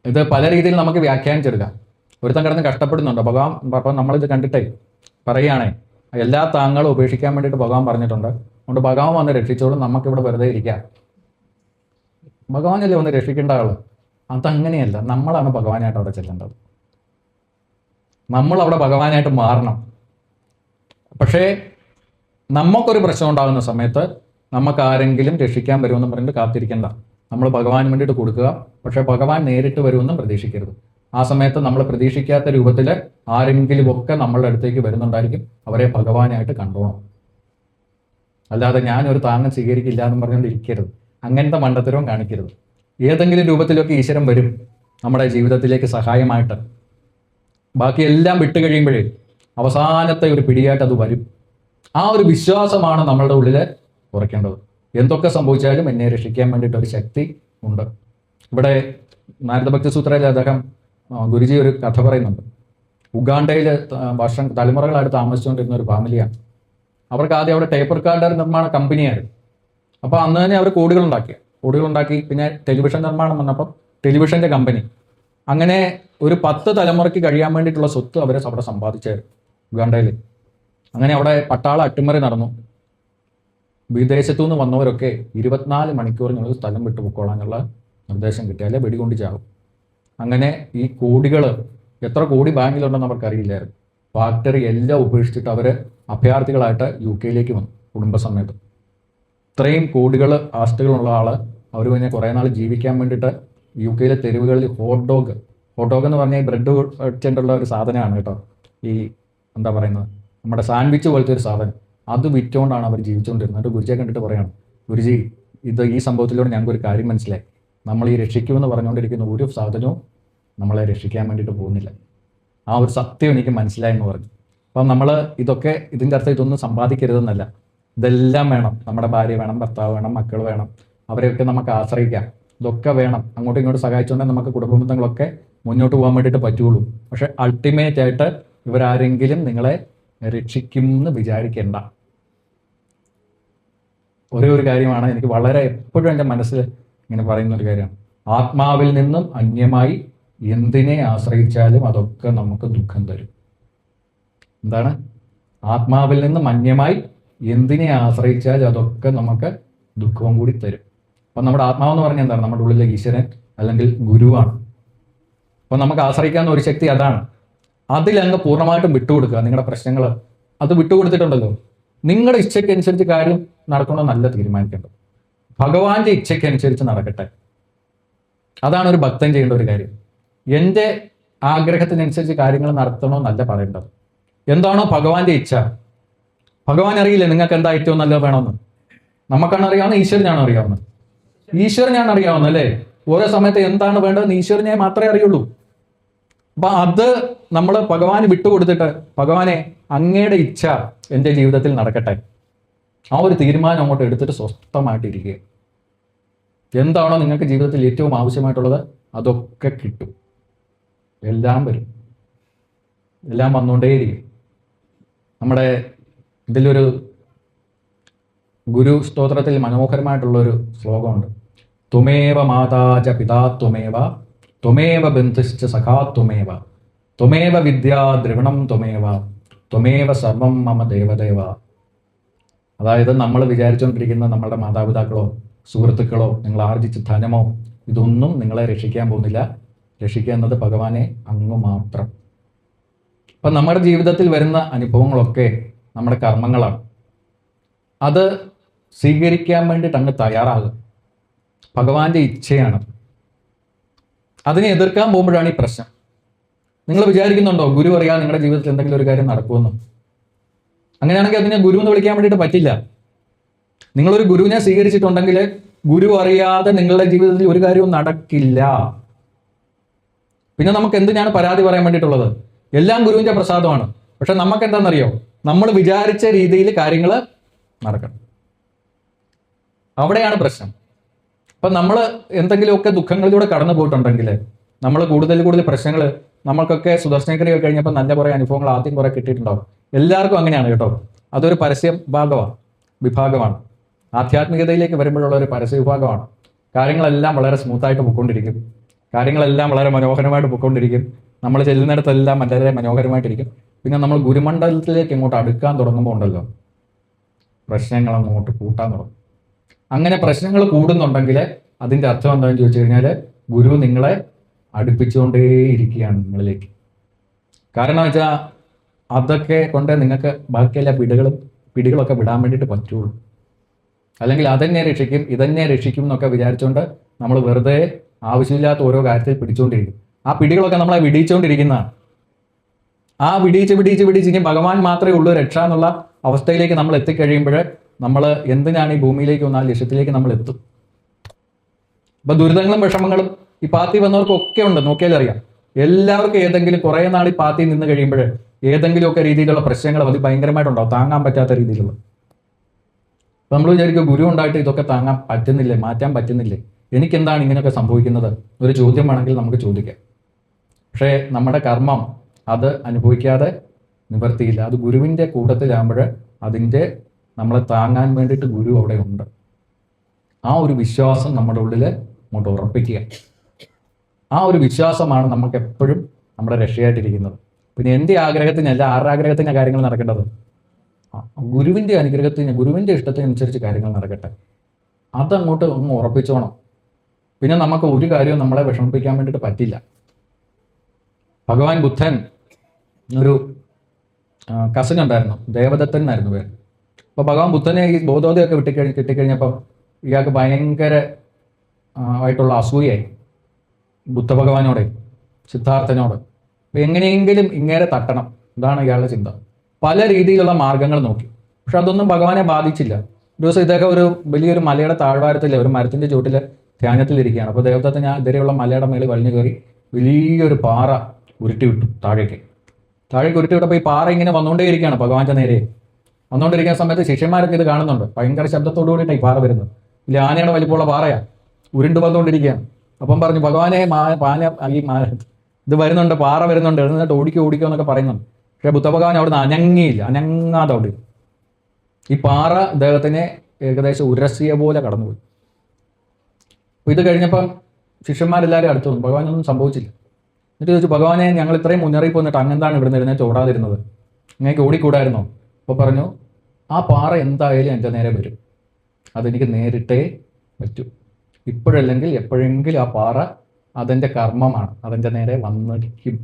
[SPEAKER 1] ഇത് പല രീതിയിൽ നമുക്ക് വ്യാഖ്യാനിച്ചെടുക്കാം. ഒരുത്തൻ കിടന്ന് കഷ്ടപ്പെടുന്നുണ്ടോ ഭഗവാൻ? അപ്പം നമ്മളിത് കണ്ടിട്ടേ പറയുകയാണേ, എല്ലാ താങ്കളും ഉപേക്ഷിക്കാൻ വേണ്ടിയിട്ട് ഭഗവാൻ പറഞ്ഞിട്ടുണ്ട്. അതുകൊണ്ട് ഭഗവാൻ വന്ന് രക്ഷിച്ചോളും, നമുക്കിവിടെ വെറുതെ ഇരിക്കാം. ഭഗവാനല്ലേ വന്ന് രക്ഷിക്കേണ്ട ആള്. അതങ്ങനെയല്ല, നമ്മളാണ് ഭഗവാനായിട്ട് അവിടെ ചെല്ലേണ്ടത്. നമ്മളവിടെ ഭഗവാനായിട്ട് മാറണം. പക്ഷേ നമുക്കൊരു പ്രശ്നം ഉണ്ടാകുന്ന സമയത്ത് നമുക്ക് ആരെങ്കിലും രക്ഷിക്കാൻ വരുമെന്ന് പറഞ്ഞിട്ട് കാത്തിരിക്കേണ്ട. നമ്മൾ ഭഗവാന് വേണ്ടിയിട്ട് കൊടുക്കുക. പക്ഷേ ഭഗവാൻ നേരിട്ട് വരുമെന്നും പ്രതീക്ഷിക്കരുത്. ആ സമയത്ത് നമ്മൾ പ്രതീക്ഷിക്കാത്ത രൂപത്തിൽ ആരെങ്കിലും ഒക്കെ നമ്മളുടെ അടുത്തേക്ക് വരുന്നുണ്ടായിരിക്കും. അവരെ ഭഗവാനായിട്ട് കണ്ടോണം. അല്ലാതെ ഞാനൊരു താങ്ങം സ്വീകരിക്കില്ല എന്നും പറഞ്ഞുകൊണ്ട് ഇരിക്കരുത്. അങ്ങനത്തെ മണ്ടത്തരവും കാണിക്കരുത്. ഏതെങ്കിലും രൂപത്തിലൊക്കെ ഈശ്വരൻ വരും നമ്മുടെ ജീവിതത്തിലേക്ക് സഹായമായിട്ട്. ബാക്കിയെല്ലാം വിട്ട് കഴിയുമ്പോഴേ അവസാനത്തെ ഒരു പിടിയായിട്ട് അത് വരും. ആ ഒരു വിശ്വാസമാണ് നമ്മളുടെ ഉള്ളിൽ കുറയ്ക്കേണ്ടത്. എന്തൊക്കെ സംഭവിച്ചാലും എന്നെ രക്ഷിക്കാൻ വേണ്ടിയിട്ട് ഒരു ശക്തി ഉണ്ട്. ഇവിടെ നാരദഭക്തി സൂത്രയിൽ അദ്ദേഹം ഗുരുജി ഒരു കഥ പറയുന്നുണ്ട്. ഉഗാണ്ടയിൽ തലമുറകളായിട്ട് താമസിച്ചുകൊണ്ടിരുന്ന ഒരു ഫാമിലിയാണ്. അവർക്ക് ആദ്യം അവിടെ ടേപ്പ് റെക്കോർഡർ നിർമ്മാണ കമ്പനിയായിരുന്നു. അപ്പോൾ അന്ന് തന്നെ അവർ കോടികളുണ്ടാക്കി. പിന്നെ ടെലിവിഷൻ നിർമ്മാണം വന്നപ്പോൾ ടെലിവിഷൻ്റെ കമ്പനി. അങ്ങനെ ഒരു 10 തലമുറയ്ക്ക് കഴിയാൻ വേണ്ടിയിട്ടുള്ള സ്വത്ത് അവരെ അവിടെ സമ്പാദിച്ചായിരുന്നു ഉഗാണ്ടയിൽ. അങ്ങനെ അവിടെ പട്ടാള അട്ടിമറി നടന്നു. വിദേശത്തു നിന്ന് വന്നവരൊക്കെ 24 മണിക്കൂറിനുള്ളിൽ സ്ഥലം വിട്ടു പൊക്കോളാനുള്ള നിർദ്ദേശം കിട്ടിയാലേ വെടികൊണ്ട് ചാവും. അങ്ങനെ ഈ കോടികൾ, എത്ര കോടി ബാങ്കിലുണ്ടെന്ന് അവർക്കറിയില്ലായിരുന്നു. ഫാക്ടറി എല്ലാം ഉപേക്ഷിച്ചിട്ട് അവർ അഭയാർത്ഥികളായിട്ട് UK വന്നു കുടുംബസമേതം. ഇത്രയും കോടികൾ ആസ്തികളുള്ള അവർ പിന്നെ കുറേ നാൾ ജീവിക്കാൻ വേണ്ടിയിട്ട് UK തെരുവുകളിൽ ഹോട്ട് ഡോഗ് എന്ന് പറഞ്ഞാൽ ഈ ബ്രെഡ് വെച്ചിട്ടുള്ള ഒരു സാധനമാണ് കേട്ടോ. ഈ എന്താ പറയുന്നത്, നമ്മുടെ സാൻഡ്വിച്ച് പോലത്തെ ഒരു സാധനം, അത് വിറ്റുകൊണ്ടാണ് അവർ ജീവിച്ചുകൊണ്ടിരുന്നത്. എന്നിട്ട് ഗുരുജിയെ കണ്ടിട്ട് പറയണം, ഗുരുജി ഈ സംഭവത്തിലൂടെ ഞങ്ങൾക്കൊരു കാര്യം മനസ്സിലായി. നമ്മൾ ഈ രക്ഷിക്കുമെന്ന് പറഞ്ഞുകൊണ്ടിരിക്കുന്ന ഒരു സാധനവും നമ്മളെ രക്ഷിക്കാൻ വേണ്ടിയിട്ട് പോകുന്നില്ല. ആ ഒരു സത്യം എനിക്ക് മനസ്സിലായെന്ന് പറഞ്ഞു. അപ്പം നമ്മൾ ഇതിൻ്റെ അർത്ഥം ഇതൊന്നും സമ്പാദിക്കരുതെന്നല്ല. ഇതെല്ലാം വേണം. നമ്മുടെ ഭാര്യ വേണം, ഭർത്താവ് വേണം, മക്കൾ വേണം, അവരെയൊക്കെ നമുക്ക് ആശ്രയിക്കാം. ഇതൊക്കെ വേണം. അങ്ങോട്ടും ഇങ്ങോട്ടും സഹായിച്ചുകൊണ്ട് നമുക്ക് കുടുംബ ബന്ധങ്ങളൊക്കെ മുന്നോട്ട് പോകാൻ വേണ്ടിയിട്ട് പറ്റുള്ളൂ. പക്ഷെ അൾട്ടിമേറ്റ് ആയിട്ട് ഇവരാരെങ്കിലും നിങ്ങളെ രക്ഷിക്കും എന്ന് വിചാരിക്കേണ്ട. ഒരു കാര്യമാണ് എനിക്ക് വളരെ എപ്പോഴും എൻ്റെ മനസ്സിൽ ഇങ്ങനെ പറയുന്ന ഒരു കാര്യമാണ്. ആത്മാവിൽ നിന്നും അന്യമായി എന്തിനെ ആശ്രയിച്ചാലും അതൊക്കെ നമുക്ക് ദുഃഖം തരും. എന്താണ്? ആത്മാവിൽ നിന്നും അന്യമായി എന്തിനെ ആശ്രയിച്ചാലും അതൊക്കെ നമുക്ക് ദുഃഖവും കൂടി തരും. അപ്പം നമ്മുടെ ആത്മാവെന്ന് പറഞ്ഞാൽ എന്താണ്? നമ്മുടെ ഉള്ളിലെ ഈശ്വരൻ അല്ലെങ്കിൽ ഗുരുവാണ്. അപ്പം നമുക്ക് ആശ്രയിക്കാവുന്ന ഒരു ശക്തി അതാണ്. അതിലങ്ങ് പൂർണ്ണമായിട്ടും വിട്ടുകൊടുക്കുക. നിങ്ങളുടെ പ്രശ്നങ്ങൾ അത് വിട്ടുകൊടുത്തിട്ടുണ്ടല്ലോ, നിങ്ങളുടെ ഇച്ഛയ്ക്കനുസരിച്ച് കാര്യം നടക്കണമെന്നല്ല തീരുമാനിക്കേണ്ടത്. ഭഗവാന്റെ ഇച്ഛയ്ക്കനുസരിച്ച് നടക്കട്ടെ. അതാണ് ഒരു ഭക്തൻ ചെയ്യേണ്ട ഒരു കാര്യം. എൻ്റെ ആഗ്രഹത്തിനനുസരിച്ച് കാര്യങ്ങൾ നടത്തണമെന്നല്ല പറയേണ്ടത്. എന്താണോ ഭഗവാന്റെ ഇച്ഛ, ഭഗവാൻ അറിയില്ലേ നിങ്ങൾക്ക് എന്താ ഏറ്റവും നല്ലത് വേണമെന്ന്? നമുക്കാണ് അറിയാവുന്നത്, ഈശ്വരനാണ് അറിയാവുന്നത്. ഈശ്വരനാണ് അറിയാവുന്നത് അല്ലേ? ഓരോ സമയത്ത് എന്താണ് വേണ്ടതെന്ന് ഈശ്വരനെ മാത്രമേ അറിയുള്ളൂ. അപ്പൊ അത് നമ്മൾ ഭഗവാന് വിട്ടുകൊടുത്തിട്ട്, ഭഗവാനെ അങ്ങയുടെ ഇച്ഛ എൻ്റെ ജീവിതത്തിൽ നടക്കട്ടെ, ആ ഒരു തീരുമാനം അങ്ങോട്ട് എടുത്തിട്ട് സ്വസ്ഥമായിട്ടിരിക്കുക. എന്താണോ നിങ്ങൾക്ക് ജീവിതത്തിൽ ഏറ്റവും ആവശ്യമായിട്ടുള്ളത് അതൊക്കെ കിട്ടും. എല്ലാം വരും, എല്ലാം വന്നുകൊണ്ടേയിരിക്കും. നമ്മുടെ ഇതിലൊരു ഗുരു സ്തോത്രത്തിൽ മനോഹരമായിട്ടുള്ളൊരു ശ്ലോകമുണ്ട്. ത്വമേവ മാതാച പിതാ ത്വമേവ, ത്വമേവ ബന്ധുശ്ച സഖാ ത്വമേവ, ത്വമേവ വിദ്യാ ദ്രവിണം ത്വമേവ, ത്വമേവ സർവം മമ ദേവദേവ. അതായത് നമ്മൾ വിചാരിച്ചുകൊണ്ടിരിക്കുന്ന നമ്മളുടെ മാതാപിതാക്കളോ സുഹൃത്തുക്കളോ നിങ്ങൾ ആർജിച്ച ധനമോ ഇതൊന്നും നിങ്ങളെ രക്ഷിക്കാൻ പോകുന്നില്ല. രക്ഷിക്കുന്നത് ഭഗവാനെ അങ്ങ് മാത്രം. അപ്പം നമ്മുടെ ജീവിതത്തിൽ വരുന്ന അനുഭവങ്ങളൊക്കെ നമ്മുടെ കർമ്മങ്ങളാണ്. അത് സ്വീകരിക്കാൻ വേണ്ടിയിട്ട് അങ്ങ് തയ്യാറാകുക. ഭഗവാന്റെ ഇച്ഛയാണ്. അതിനെ എതിർക്കാൻ പോകുമ്പോഴാണ് ഈ പ്രശ്നം. നിങ്ങൾ വിചാരിക്കുന്നുണ്ടോ ഗുരു അറിയാതെ നിങ്ങളുടെ ജീവിതത്തിൽ എന്തെങ്കിലും ഒരു കാര്യം നടക്കുമെന്ന്? അങ്ങനെയാണെങ്കിൽ അതിനെ ഗുരു എന്ന് വിളിക്കാൻ വേണ്ടിയിട്ട് പറ്റില്ല. നിങ്ങളൊരു ഗുരുവിനെ സ്വീകരിച്ചിട്ടുണ്ടെങ്കിൽ ഗുരു അറിയാതെ നിങ്ങളുടെ ജീവിതത്തിൽ ഒരു കാര്യവും നടക്കില്ല. പിന്നെ നമുക്ക് എന്തിനാണ് പരാതി പറയാൻ വേണ്ടിയിട്ടുള്ളത്? എല്ലാം ഗുരുവിന്റെ പ്രസാദമാണ്. പക്ഷെ നമുക്ക് എന്താണെന്നറിയോ? നമ്മൾ വിചാരിച്ച രീതിയിൽ കാര്യങ്ങൾ നടക്കണം. അവിടെയാണ് പ്രശ്നം. അപ്പം നമ്മൾ എന്തെങ്കിലുമൊക്കെ ദുഃഖങ്ങളിലൂടെ കടന്നു പോയിട്ടുണ്ടെങ്കിൽ, നമ്മൾ കൂടുതൽ പ്രശ്നങ്ങൾ, നമ്മൾക്കൊക്കെ സുദർശനക്രിയ കഴിഞ്ഞപ്പോൾ നല്ല കുറേ അനുഭവങ്ങൾ ആദ്യം കുറേ കിട്ടിയിട്ടുണ്ടാവും. എല്ലാവർക്കും അങ്ങനെയാണ് കേട്ടോ. അതൊരു പരസ്യം വിഭാഗമാണ്. ആധ്യാത്മികതയിലേക്ക് വരുമ്പോഴുള്ള ഒരു പരസ്യ വിഭാഗമാണ്. കാര്യങ്ങളെല്ലാം വളരെ സ്മൂത്തായിട്ട് പൊയ്ക്കൊണ്ടിരിക്കും. കാര്യങ്ങളെല്ലാം വളരെ മനോഹരമായിട്ട് പൊയ്ക്കൊണ്ടിരിക്കും. നമ്മൾ ചെല്ലുന്നിടത്തെല്ലാം വളരെ മനോഹരമായിട്ടിരിക്കും. പിന്നെ നമ്മൾ ഗുരുമണ്ഡലത്തിലേക്ക് ഇങ്ങോട്ട് അടുക്കാൻ തുടങ്ങുമ്പോൾ ഉണ്ടല്ലോ, പ്രശ്നങ്ങൾ അങ്ങോട്ട് കൂട്ടാൻ തുടങ്ങും. അങ്ങനെ പ്രശ്നങ്ങൾ കൂടുന്നുണ്ടെങ്കിൽ അതിൻ്റെ അർത്ഥം എന്താണെന്ന് ചോദിച്ചു കഴിഞ്ഞാൽ ഗുരു നിങ്ങളെ അടുപ്പിച്ചുകൊണ്ടേയിരിക്കുകയാണ് നിങ്ങളിലേക്ക്. കാരണം വെച്ചാൽ അതൊക്കെ കൊണ്ട് നിങ്ങൾക്ക് ബാക്കിയെല്ലാ പിടികളൊക്കെ വിടാൻ വേണ്ടിയിട്ട് പറ്റുള്ളൂ. അല്ലെങ്കിൽ അതെന്നെ രക്ഷിക്കും ഇതെന്നെ രക്ഷിക്കും എന്നൊക്കെ വിചാരിച്ചുകൊണ്ട് നമ്മൾ വെറുതെ ആവശ്യമില്ലാത്ത ഓരോ കാര്യത്തിൽ പിടിച്ചുകൊണ്ടിരിക്കും. ആ പിടികളൊക്കെ നമ്മളെ വിടിയിച്ചുകൊണ്ടിരിക്കുന്നതാണ്. ആ വിടിയിച്ച് ഇനി ഭഗവാൻ മാത്രമേ ഉള്ളൂ രക്ഷ എന്നുള്ള അവസ്ഥയിലേക്ക് നമ്മൾ എത്തിക്കഴിയുമ്പോൾ നമ്മൾ എന്തിനാണ് ഈ ഭൂമിയിലേക്ക് വന്ന ആ ലക്ഷ്യത്തിലേക്ക് നമ്മൾ എത്തും. അപ്പൊ ദുരിതങ്ങളും വിഷമങ്ങളും ഈ പാർട്ടി വന്നവർക്കൊക്കെ ഉണ്ട്, നോക്കിയാൽ അറിയാം. എല്ലാവർക്കും ഏതെങ്കിലും കുറേ നാൾ ഈ പാർട്ടി നിന്ന് കഴിയുമ്പോൾ ഏതെങ്കിലുമൊക്കെ രീതിയിലുള്ള പ്രശ്നങ്ങൾ അത് ഭയങ്കരമായിട്ടുണ്ടാവും, താങ്ങാൻ പറ്റാത്ത രീതിയിലുള്ള. അപ്പൊ നമ്മൾ വിചാരിക്കും ഗുരു ഉണ്ടായിട്ട് ഇതൊക്കെ താങ്ങാൻ പറ്റുന്നില്ലേ, മാറ്റാൻ പറ്റുന്നില്ലേ, എനിക്കെന്താണ് ഇങ്ങനെയൊക്കെ സംഭവിക്കുന്നത്, ഒരു ചോദ്യം വേണമെങ്കിൽ നമുക്ക് ചോദിക്കാം. പക്ഷേ നമ്മുടെ കർമ്മം അത് അനുഭവിക്കാതെ നിവർത്തിയില്ല. അത് ഗുരുവിൻ്റെ കൂട്ടത്തിലാകുമ്പോൾ അതിൻ്റെ നമ്മളെ താങ്ങാൻ വേണ്ടിയിട്ട് ഗുരു അവിടെ ഉണ്ട്. ആ ഒരു വിശ്വാസം നമ്മുടെ ഉള്ളിൽ അങ്ങോട്ട് ഉറപ്പിക്കുക. ആ ഒരു വിശ്വാസമാണ് നമുക്ക് എപ്പോഴും നമ്മുടെ രക്ഷയായിട്ടിരിക്കുന്നത്. പിന്നെ എൻ്റെ ആഗ്രഹത്തിനല്ല, ആരുടെ ആഗ്രഹത്തിനാണ് കാര്യങ്ങൾ നടക്കേണ്ടത്? ഗുരുവിൻ്റെ അനുഗ്രഹത്തിന്, ഗുരുവിൻ്റെ ഇഷ്ടത്തിനനുസരിച്ച് കാര്യങ്ങൾ നടക്കട്ടെ. അതങ്ങോട്ട് ഒന്ന് ഉറപ്പിച്ചോണം. പിന്നെ നമുക്ക് ഒരു കാര്യവും നമ്മളെ വിഷമിപ്പിക്കാൻ വേണ്ടിയിട്ട് പറ്റില്ല. ഭഗവാൻ ബുദ്ധൻ ഒരു കസിൻ ഉണ്ടായിരുന്നു, ദേവദത്തൻ എന്നായിരുന്നു പേര്. അപ്പോൾ ഭഗവാൻ ബുദ്ധനെ ഈ ബോധോദയമൊക്കെ കിട്ടിക്കഴിഞ്ഞപ്പം ഇയാൾക്ക് ഭയങ്കര ആയിട്ടുള്ള അസൂയായി ബുദ്ധഭഗവാനോടെ, സിദ്ധാർത്ഥനോട്. അപ്പോൾ എങ്ങനെയെങ്കിലും ഇങ്ങേരെ തട്ടണം, ഇതാണ് ഇയാളുടെ ചിന്ത. പല രീതിയിലുള്ള മാർഗങ്ങൾ നോക്കി, പക്ഷെ അതൊന്നും ഭഗവാനെ ബാധിച്ചില്ല. ഒരു ദിവസം ഇദ്ദേഹം ഒരു വലിയൊരു മലയുടെ താഴ്വാരത്തിൽ ഒരു മരത്തിൻ്റെ ചുവട്ടിൽ ധ്യാനത്തിലിരിക്കുകയാണ്. അപ്പോൾ ദേവദത്തൻ ഇതുവരെയുള്ള മലയുടെ മേളിൽ വലിഞ്ഞു കയറി വലിയൊരു പാറ ഉരുട്ടിവിട്ടു താഴേക്ക് ഉരുട്ടിവിട്ടപ്പോൾ ഈ പാറ ഇങ്ങനെ വന്നുകൊണ്ടേയിരിക്കുകയാണ് ഭഗവാന്റെ നേരെ. വന്നുകൊണ്ടിരിക്കുന്ന സമയത്ത് ശിഷ്യന്മാരൊക്കെ ഇത് കാണുന്നുണ്ട്. ഭയങ്കര ശബ്ദത്തോടു കൂടിയിട്ടാണ് ഈ പാറ വരുന്നത്. ഇല്ല, ആനയുടെ വലിപ്പമുള്ള പാറയാണ്, ഉരുണ്ട് വന്നുകൊണ്ടിരിക്കുകയാണ്. അപ്പം പറഞ്ഞു, ഭഗവാനെ ഇത് വരുന്നുണ്ട്, പാറ വരുന്നുണ്ട്, എഴുന്നിട്ട് ഓടിക്കോ എന്നൊക്കെ പറയുന്നുണ്ട്. പക്ഷേ ബുദ്ധഭഗവാൻ അവിടെ നിന്ന് അനങ്ങാതെ അവിടെ. ഈ പാറ അദ്ദേഹത്തിനെ ഏകദേശം ഉരസിയ പോലെ കടന്നുപോയി. അപ്പോൾ ഇത് കഴിഞ്ഞപ്പം ശിഷ്യന്മാരെല്ലാവരും അടുത്തു വന്നു. ഭഗവാനൊന്നും സംഭവിച്ചില്ല. എന്നിട്ട് ചോദിച്ചു, ഭഗവാനെ ഞങ്ങൾ ഇത്രയും മുന്നറിയിപ്പ് വന്നിട്ട് അങ്ങെന്താണ് ഇവിടുന്ന് എഴുന്നേറ്റ് ഓടാതിരുന്നത്, നിങ്ങൾക്ക് ഓടിക്കൂടായിരുന്നോ? അപ്പോൾ പറഞ്ഞു, ആ പാറ എന്തായാലും എൻ്റെ നേരെ വരും, അതെനിക്ക് നേരിട്ടേ പറ്റൂ. ഇപ്പോഴല്ലെങ്കിൽ എപ്പോഴെങ്കിലും ആ പാറ അതിൻ്റെ കർമ്മമാണ്, അതിൻ്റെ നേരെ വന്നിരിക്കും.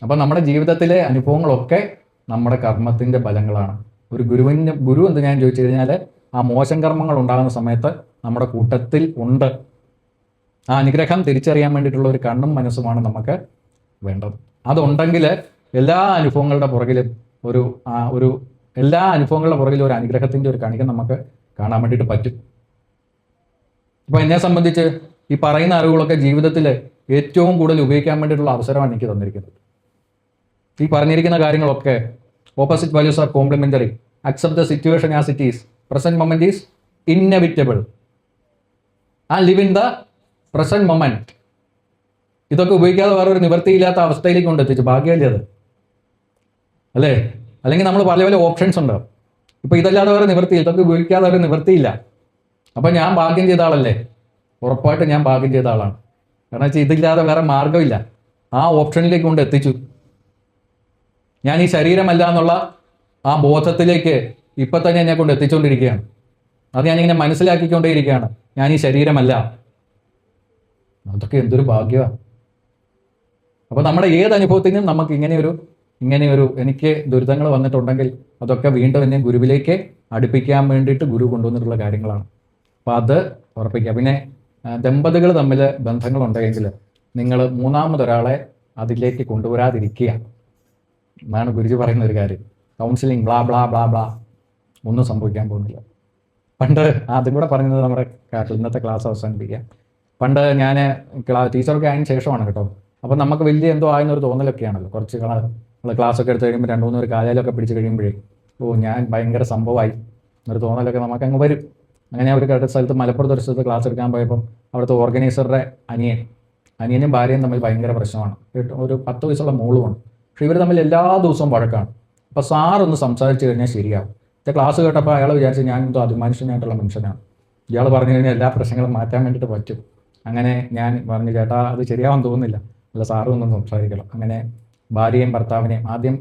[SPEAKER 1] അപ്പം നമ്മുടെ ജീവിതത്തിലെ അനുഭവങ്ങളൊക്കെ നമ്മുടെ കർമ്മത്തിൻ്റെ ഫലങ്ങളാണ്. ഒരു ഗുരു എന്ത് ഞാൻ ചോദിച്ചു കഴിഞ്ഞാൽ, ആ മോശം കർമ്മങ്ങൾ ഉണ്ടാകുന്ന സമയത്ത് നമ്മുടെ കൂട്ടത്തിൽ ഉണ്ട്. ആ അനുഗ്രഹം തിരിച്ചറിയാൻ വേണ്ടിയിട്ടുള്ള ഒരു കണ്ണും മനസ്സുമാണ് നമുക്ക് വേണ്ടത്. അതുണ്ടെങ്കിൽ എല്ലാ അനുഭവങ്ങളുടെ പുറകിലും എല്ലാ അനുഭവങ്ങളുടെ പുറകിലും ഒരു അനുഗ്രഹത്തിൻ്റെ ഒരു കണിക നമുക്ക് കാണാൻ വേണ്ടിയിട്ട് പറ്റും. അപ്പോൾ എന്നെ സംബന്ധിച്ച് ഈ പറയുന്ന അറിവുകളൊക്കെ ജീവിതത്തിൽ ഏറ്റവും കൂടുതൽ ഉപയോഗിക്കാൻ വേണ്ടിയിട്ടുള്ള അവസരമാണ് എനിക്ക് തന്നിരിക്കുന്നത്. ഈ പറഞ്ഞിരിക്കുന്ന കാര്യങ്ങളൊക്കെ opposite values are complementary, accept the situation as it is, present moment is inevitable, and live in the present moment. ഇതൊക്കെ ഉപയോഗിക്കാതെ വേറൊരു നിവൃത്തിയില്ലാത്ത അവസ്ഥയിലേക്ക് കൊണ്ടെത്തിച്ചു. ഭാഗ്യമല്ലേ അത്, അല്ലേ? അല്ലെങ്കിൽ നമ്മൾ പല പല ഓപ്ഷൻസ് ഉണ്ടാവും. ഇപ്പൊ ഇതല്ലാതെ വേറെ നിവൃത്തി, ഇതൊക്കെ ഉപയോഗിക്കാതെ ഒരു നിവൃത്തിയില്ല. അപ്പൊ ഞാൻ ഭാഗ്യം ചെയ്ത ആളല്ലേ? ഉറപ്പായിട്ട് ഞാൻ ഭാഗ്യം ചെയ്ത ആളാണ്. കാരണം വെച്ചാൽ ഇതില്ലാതെ വേറെ മാർഗമില്ല. ആ ഓപ്ഷനിലേക്ക് കൊണ്ട് എത്തിച്ചു. ഞാൻ ഈ ശരീരമല്ല എന്നുള്ള ആ ബോധത്തിലേക്ക് ഇപ്പൊ തന്നെ എന്നെ കൊണ്ട് എത്തിച്ചുകൊണ്ടിരിക്കുകയാണ്. അത് ഞാനിങ്ങനെ മനസ്സിലാക്കിക്കൊണ്ടേയിരിക്കുകയാണ്, ഞാൻ ഈ ശരീരമല്ല. അതൊക്കെ എന്തൊരു ഭാഗ്യമാണ്. അപ്പൊ നമ്മുടെ ഏത് അനുഭവത്തിനും നമുക്ക് ഇങ്ങനെയൊരു എനിക്ക് ദുരിതങ്ങൾ വന്നിട്ടുണ്ടെങ്കിൽ അതൊക്കെ വീണ്ടും എന്നെ ഗുരുവിലേക്ക് അടുപ്പിക്കാൻ വേണ്ടിയിട്ട് ഗുരു കൊണ്ടുവന്നിട്ടുള്ള കാര്യങ്ങളാണ്. അപ്പം അത് ഉറപ്പിക്കുക. പിന്നെ ദമ്പതികൾ തമ്മിൽ ബന്ധങ്ങളുണ്ടെങ്കിൽ നിങ്ങൾ മൂന്നാമതൊരാളെ അതിലേക്ക് കൊണ്ടുവരാതിരിക്കുക എന്നാണ് ഗുരുജി പറയുന്ന ഒരു കാര്യം. Counselling blah blah blah blah ഒന്നും സംഭവിക്കാൻ പോകുന്നില്ല. പണ്ട് അതും കൂടെ പറഞ്ഞത് നമ്മുടെ ഇന്നത്തെ ക്ലാസ് അവസാനിപ്പിക്കുക. പണ്ട് ഞാൻ ടീച്ചറൊക്കെ ആയതിനു ശേഷമാണ് കേട്ടോ. അപ്പം നമുക്ക് വലിയ എന്തോ ആയെന്നൊരു തോന്നലൊക്കെയാണല്ലോ. കുറച്ച് നമ്മൾ ക്ലാസ്സൊക്കെ എടുത്ത് കഴിയുമ്പോൾ 2-3 കാലയിലൊക്കെ പിടിച്ച് കഴിയുമ്പോഴേ ഞാൻ ഭയങ്കര സംഭവമായി എന്നൊരു തോന്നലൊക്കെ നമുക്ക് അങ്ങ് വരും. അങ്ങനെ ഒരു സ്ഥലത്ത് മലപ്പുറത്ത് ഒരു സ്ഥലത്ത് ക്ലാസ് എടുക്കാൻ പോയപ്പം അവിടുത്തെ ഓർഗനൈസറുടെ അനിയനും ഭാര്യയും തമ്മിൽ ഭയങ്കര പ്രശ്നമാണ്. ഒരു 10 വയസ്സുള്ള മോളുമാണ്. പക്ഷെ ഇവർ തമ്മിൽ എല്ലാ ദിവസവും വഴക്കാണ്. അപ്പോൾ സാറൊന്ന് സംസാരിച്ച് കഴിഞ്ഞാൽ ശരിയാവും. ക്ലാസ് കേട്ടപ്പോൾ അയാൾ വിചാരിച്ച് ഞാൻ എന്തോ അതിമനുഷ്യനായിട്ടുള്ള മനുഷ്യനാണ്, ഇയാൾ പറഞ്ഞു കഴിഞ്ഞാൽ എല്ലാ പ്രശ്നങ്ങളും മാറ്റാൻ വേണ്ടിയിട്ട് പറ്റും. അങ്ങനെ ഞാൻ പറഞ്ഞു, ചേട്ടാ അത് ശരിയാവാൻ തോന്നുന്നില്ല, അല്ല സാറ് ഒന്നും സംസാരിക്കണം. അങ്ങനെ ഭാര്യയും ഭർത്താവിനെയും ആദ്യം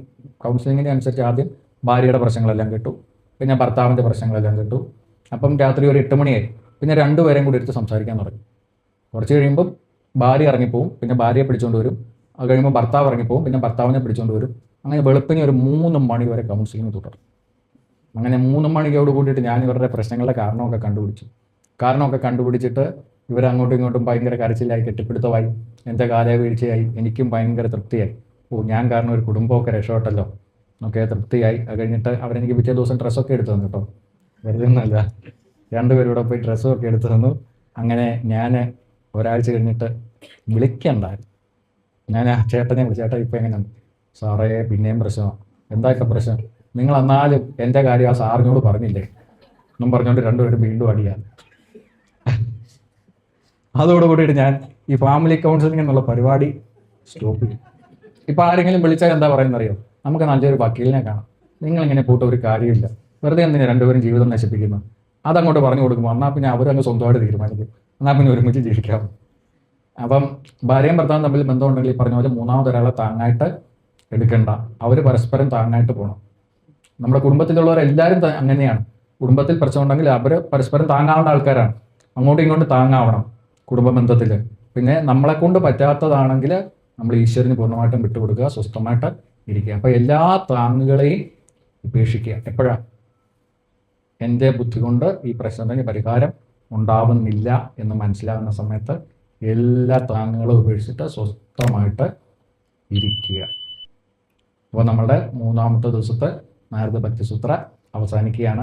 [SPEAKER 1] കൗൺസിലിങ്ങിനെ അനുസരിച്ച് ആദ്യം ഭാര്യയുടെ പ്രശ്നങ്ങളെല്ലാം കേട്ടു, പിന്നെ ഭർത്താവിൻ്റെ പ്രശ്നങ്ങളെല്ലാം കേട്ടു. അപ്പം രാത്രി ഒരു 8 മണിയായി. പിന്നെ 2 പേരെയും കൂടി എടുത്ത് സംസാരിക്കാൻ തുടങ്ങി. കുറച്ച് കഴിയുമ്പം ഭാര്യ ഇറങ്ങിപ്പോവും, പിന്നെ ഭാര്യയെ പിടിച്ചുകൊണ്ട് വരും. അത് കഴിയുമ്പോൾ ഭർത്താവ് ഇറങ്ങിപ്പോവും, പിന്നെ ഭർത്താവിനെ പിടിച്ചുകൊണ്ട് വരും. അങ്ങനെ വെളുപ്പിന് ഒരു 3 മണി വരെ കൗൺസിലിംഗ് തുടരും. അങ്ങനെ 3 മണിയോട് കൂടിയിട്ട് ഞാൻ ഇവരുടെ പ്രശ്നങ്ങളുടെ കാരണമൊക്കെ കണ്ടുപിടിച്ചിട്ട് ഇവരങ്ങോട്ടും ഇങ്ങോട്ടും ഭയങ്കര കരച്ചിലായി, കെട്ടിപ്പിടുത്തമായി, എൻ്റെ കാലേ വീഴ്ചയായി, എനിക്കും ഭയങ്കര തൃപ്തിയായി. ഞാൻ കാരണം ഒരു കുടുംബമൊക്കെ രക്ഷപ്പെട്ടല്ലോ, ഒക്കെ തൃപ്തിയായി. അത് കഴിഞ്ഞിട്ട് അവരെനിക്ക് പിറ്റേ ദിവസം ഡ്രസ്സൊക്കെ എടുത്തു തന്നു കേട്ടോ, വെറുതെ ഒന്നുമല്ല. രണ്ടുപേരും കൂടെ പോയി ഡ്രസ്സൊക്കെ എടുത്തു തന്നു. അങ്ങനെ ഞാൻ ഒരാഴ്ച കഴിഞ്ഞിട്ട് വിളിക്കണ്ടായിരുന്നു. ഞാൻ ആ ചേട്ടനെ വിളിച്ചു, ചേട്ടാ ഇപ്പം എങ്ങനെയാണ്? സാറേ പിന്നെയും പ്രശ്നമാണ്. എന്താ ഇപ്പം പ്രശ്നം? നിങ്ങൾ എന്നാലും എൻ്റെ കാര്യം ആ സാറിനോട് പറഞ്ഞില്ലേ എന്നും പറഞ്ഞുകൊണ്ട് രണ്ടുപേരും വീണ്ടും അടിയാണ്. അതോടുകൂടിയിട്ട് ഞാൻ ഈ ഫാമിലി കൗൺസിലിംഗ് എന്നുള്ള പരിപാടി സ്റ്റോപ്പ് ചെയ്യും. ഇപ്പം ആരെങ്കിലും വിളിച്ചാൽ എന്താ പറയുന്നറിയോ? നമുക്ക് നല്ലൊരു വക്കീലിനെ കാണാം, നിങ്ങളിങ്ങനെ പോയിട്ട് ഒരു കാര്യമില്ല, വെറുതെ എന്തിനാ രണ്ടുപേരും ജീവിതം നശിപ്പിക്കുന്നു. അതങ്ങോട്ട് പറഞ്ഞു കൊടുക്കുമ്പോൾ എന്നാൽ പിന്നെ അവരങ്ങ് സ്വന്തമായിട്ട് തീരുമാനിക്കും, എന്നാൽ പിന്നെ ഒരുമിച്ച് ജീവിക്കാം. അപ്പം ഭാര്യയും ഭർത്താവും തമ്മിൽ ബന്ധമുണ്ടെങ്കിൽ ഈ പറഞ്ഞ പോലെ മൂന്നാമതൊരാളെ താങ്ങായിട്ട് എടുക്കണ്ട, അവർ പരസ്പരം താങ്ങായിട്ട് പോകണം. നമ്മുടെ കുടുംബത്തിലുള്ളവരെല്ലാവരും അങ്ങനെയാണ്. കുടുംബത്തിൽ പ്രശ്നമുണ്ടെങ്കിൽ അവർ പരസ്പരം താങ്ങാവേണ്ട ആൾക്കാരാണ്, അങ്ങോട്ടും ഇങ്ങോട്ടും താങ്ങാവണം കുടുംബ ബന്ധത്തിൽ. പിന്നെ നമ്മളെ കൊണ്ട് പറ്റാത്തതാണെങ്കിൽ നമ്മൾ ഈശ്വരന് പൂർണ്ണമായിട്ടും വിട്ടുകൊടുക്കുക, സ്വസ്ഥമായിട്ട് ഇരിക്കുക. അപ്പോൾ എല്ലാ താങ്ങുകളെയും ഉപേക്ഷിക്കുക. എപ്പോഴാണ് എൻ്റെ ബുദ്ധി കൊണ്ട് ഈ പ്രശ്നത്തിന് പരിഹാരം ഉണ്ടാവുന്നില്ല എന്ന് മനസ്സിലാകുന്ന സമയത്ത് എല്ലാ താങ്ങുകളും ഉപേക്ഷിച്ചിട്ട് സ്വസ്ഥമായിട്ട് ഇരിക്കുക. അപ്പോൾ നമ്മളുടെ 3-ാമത്തെ ദിവസത്തെ നാരദ ഭക്തിസൂത്ര അവസാനിക്കുകയാണ്.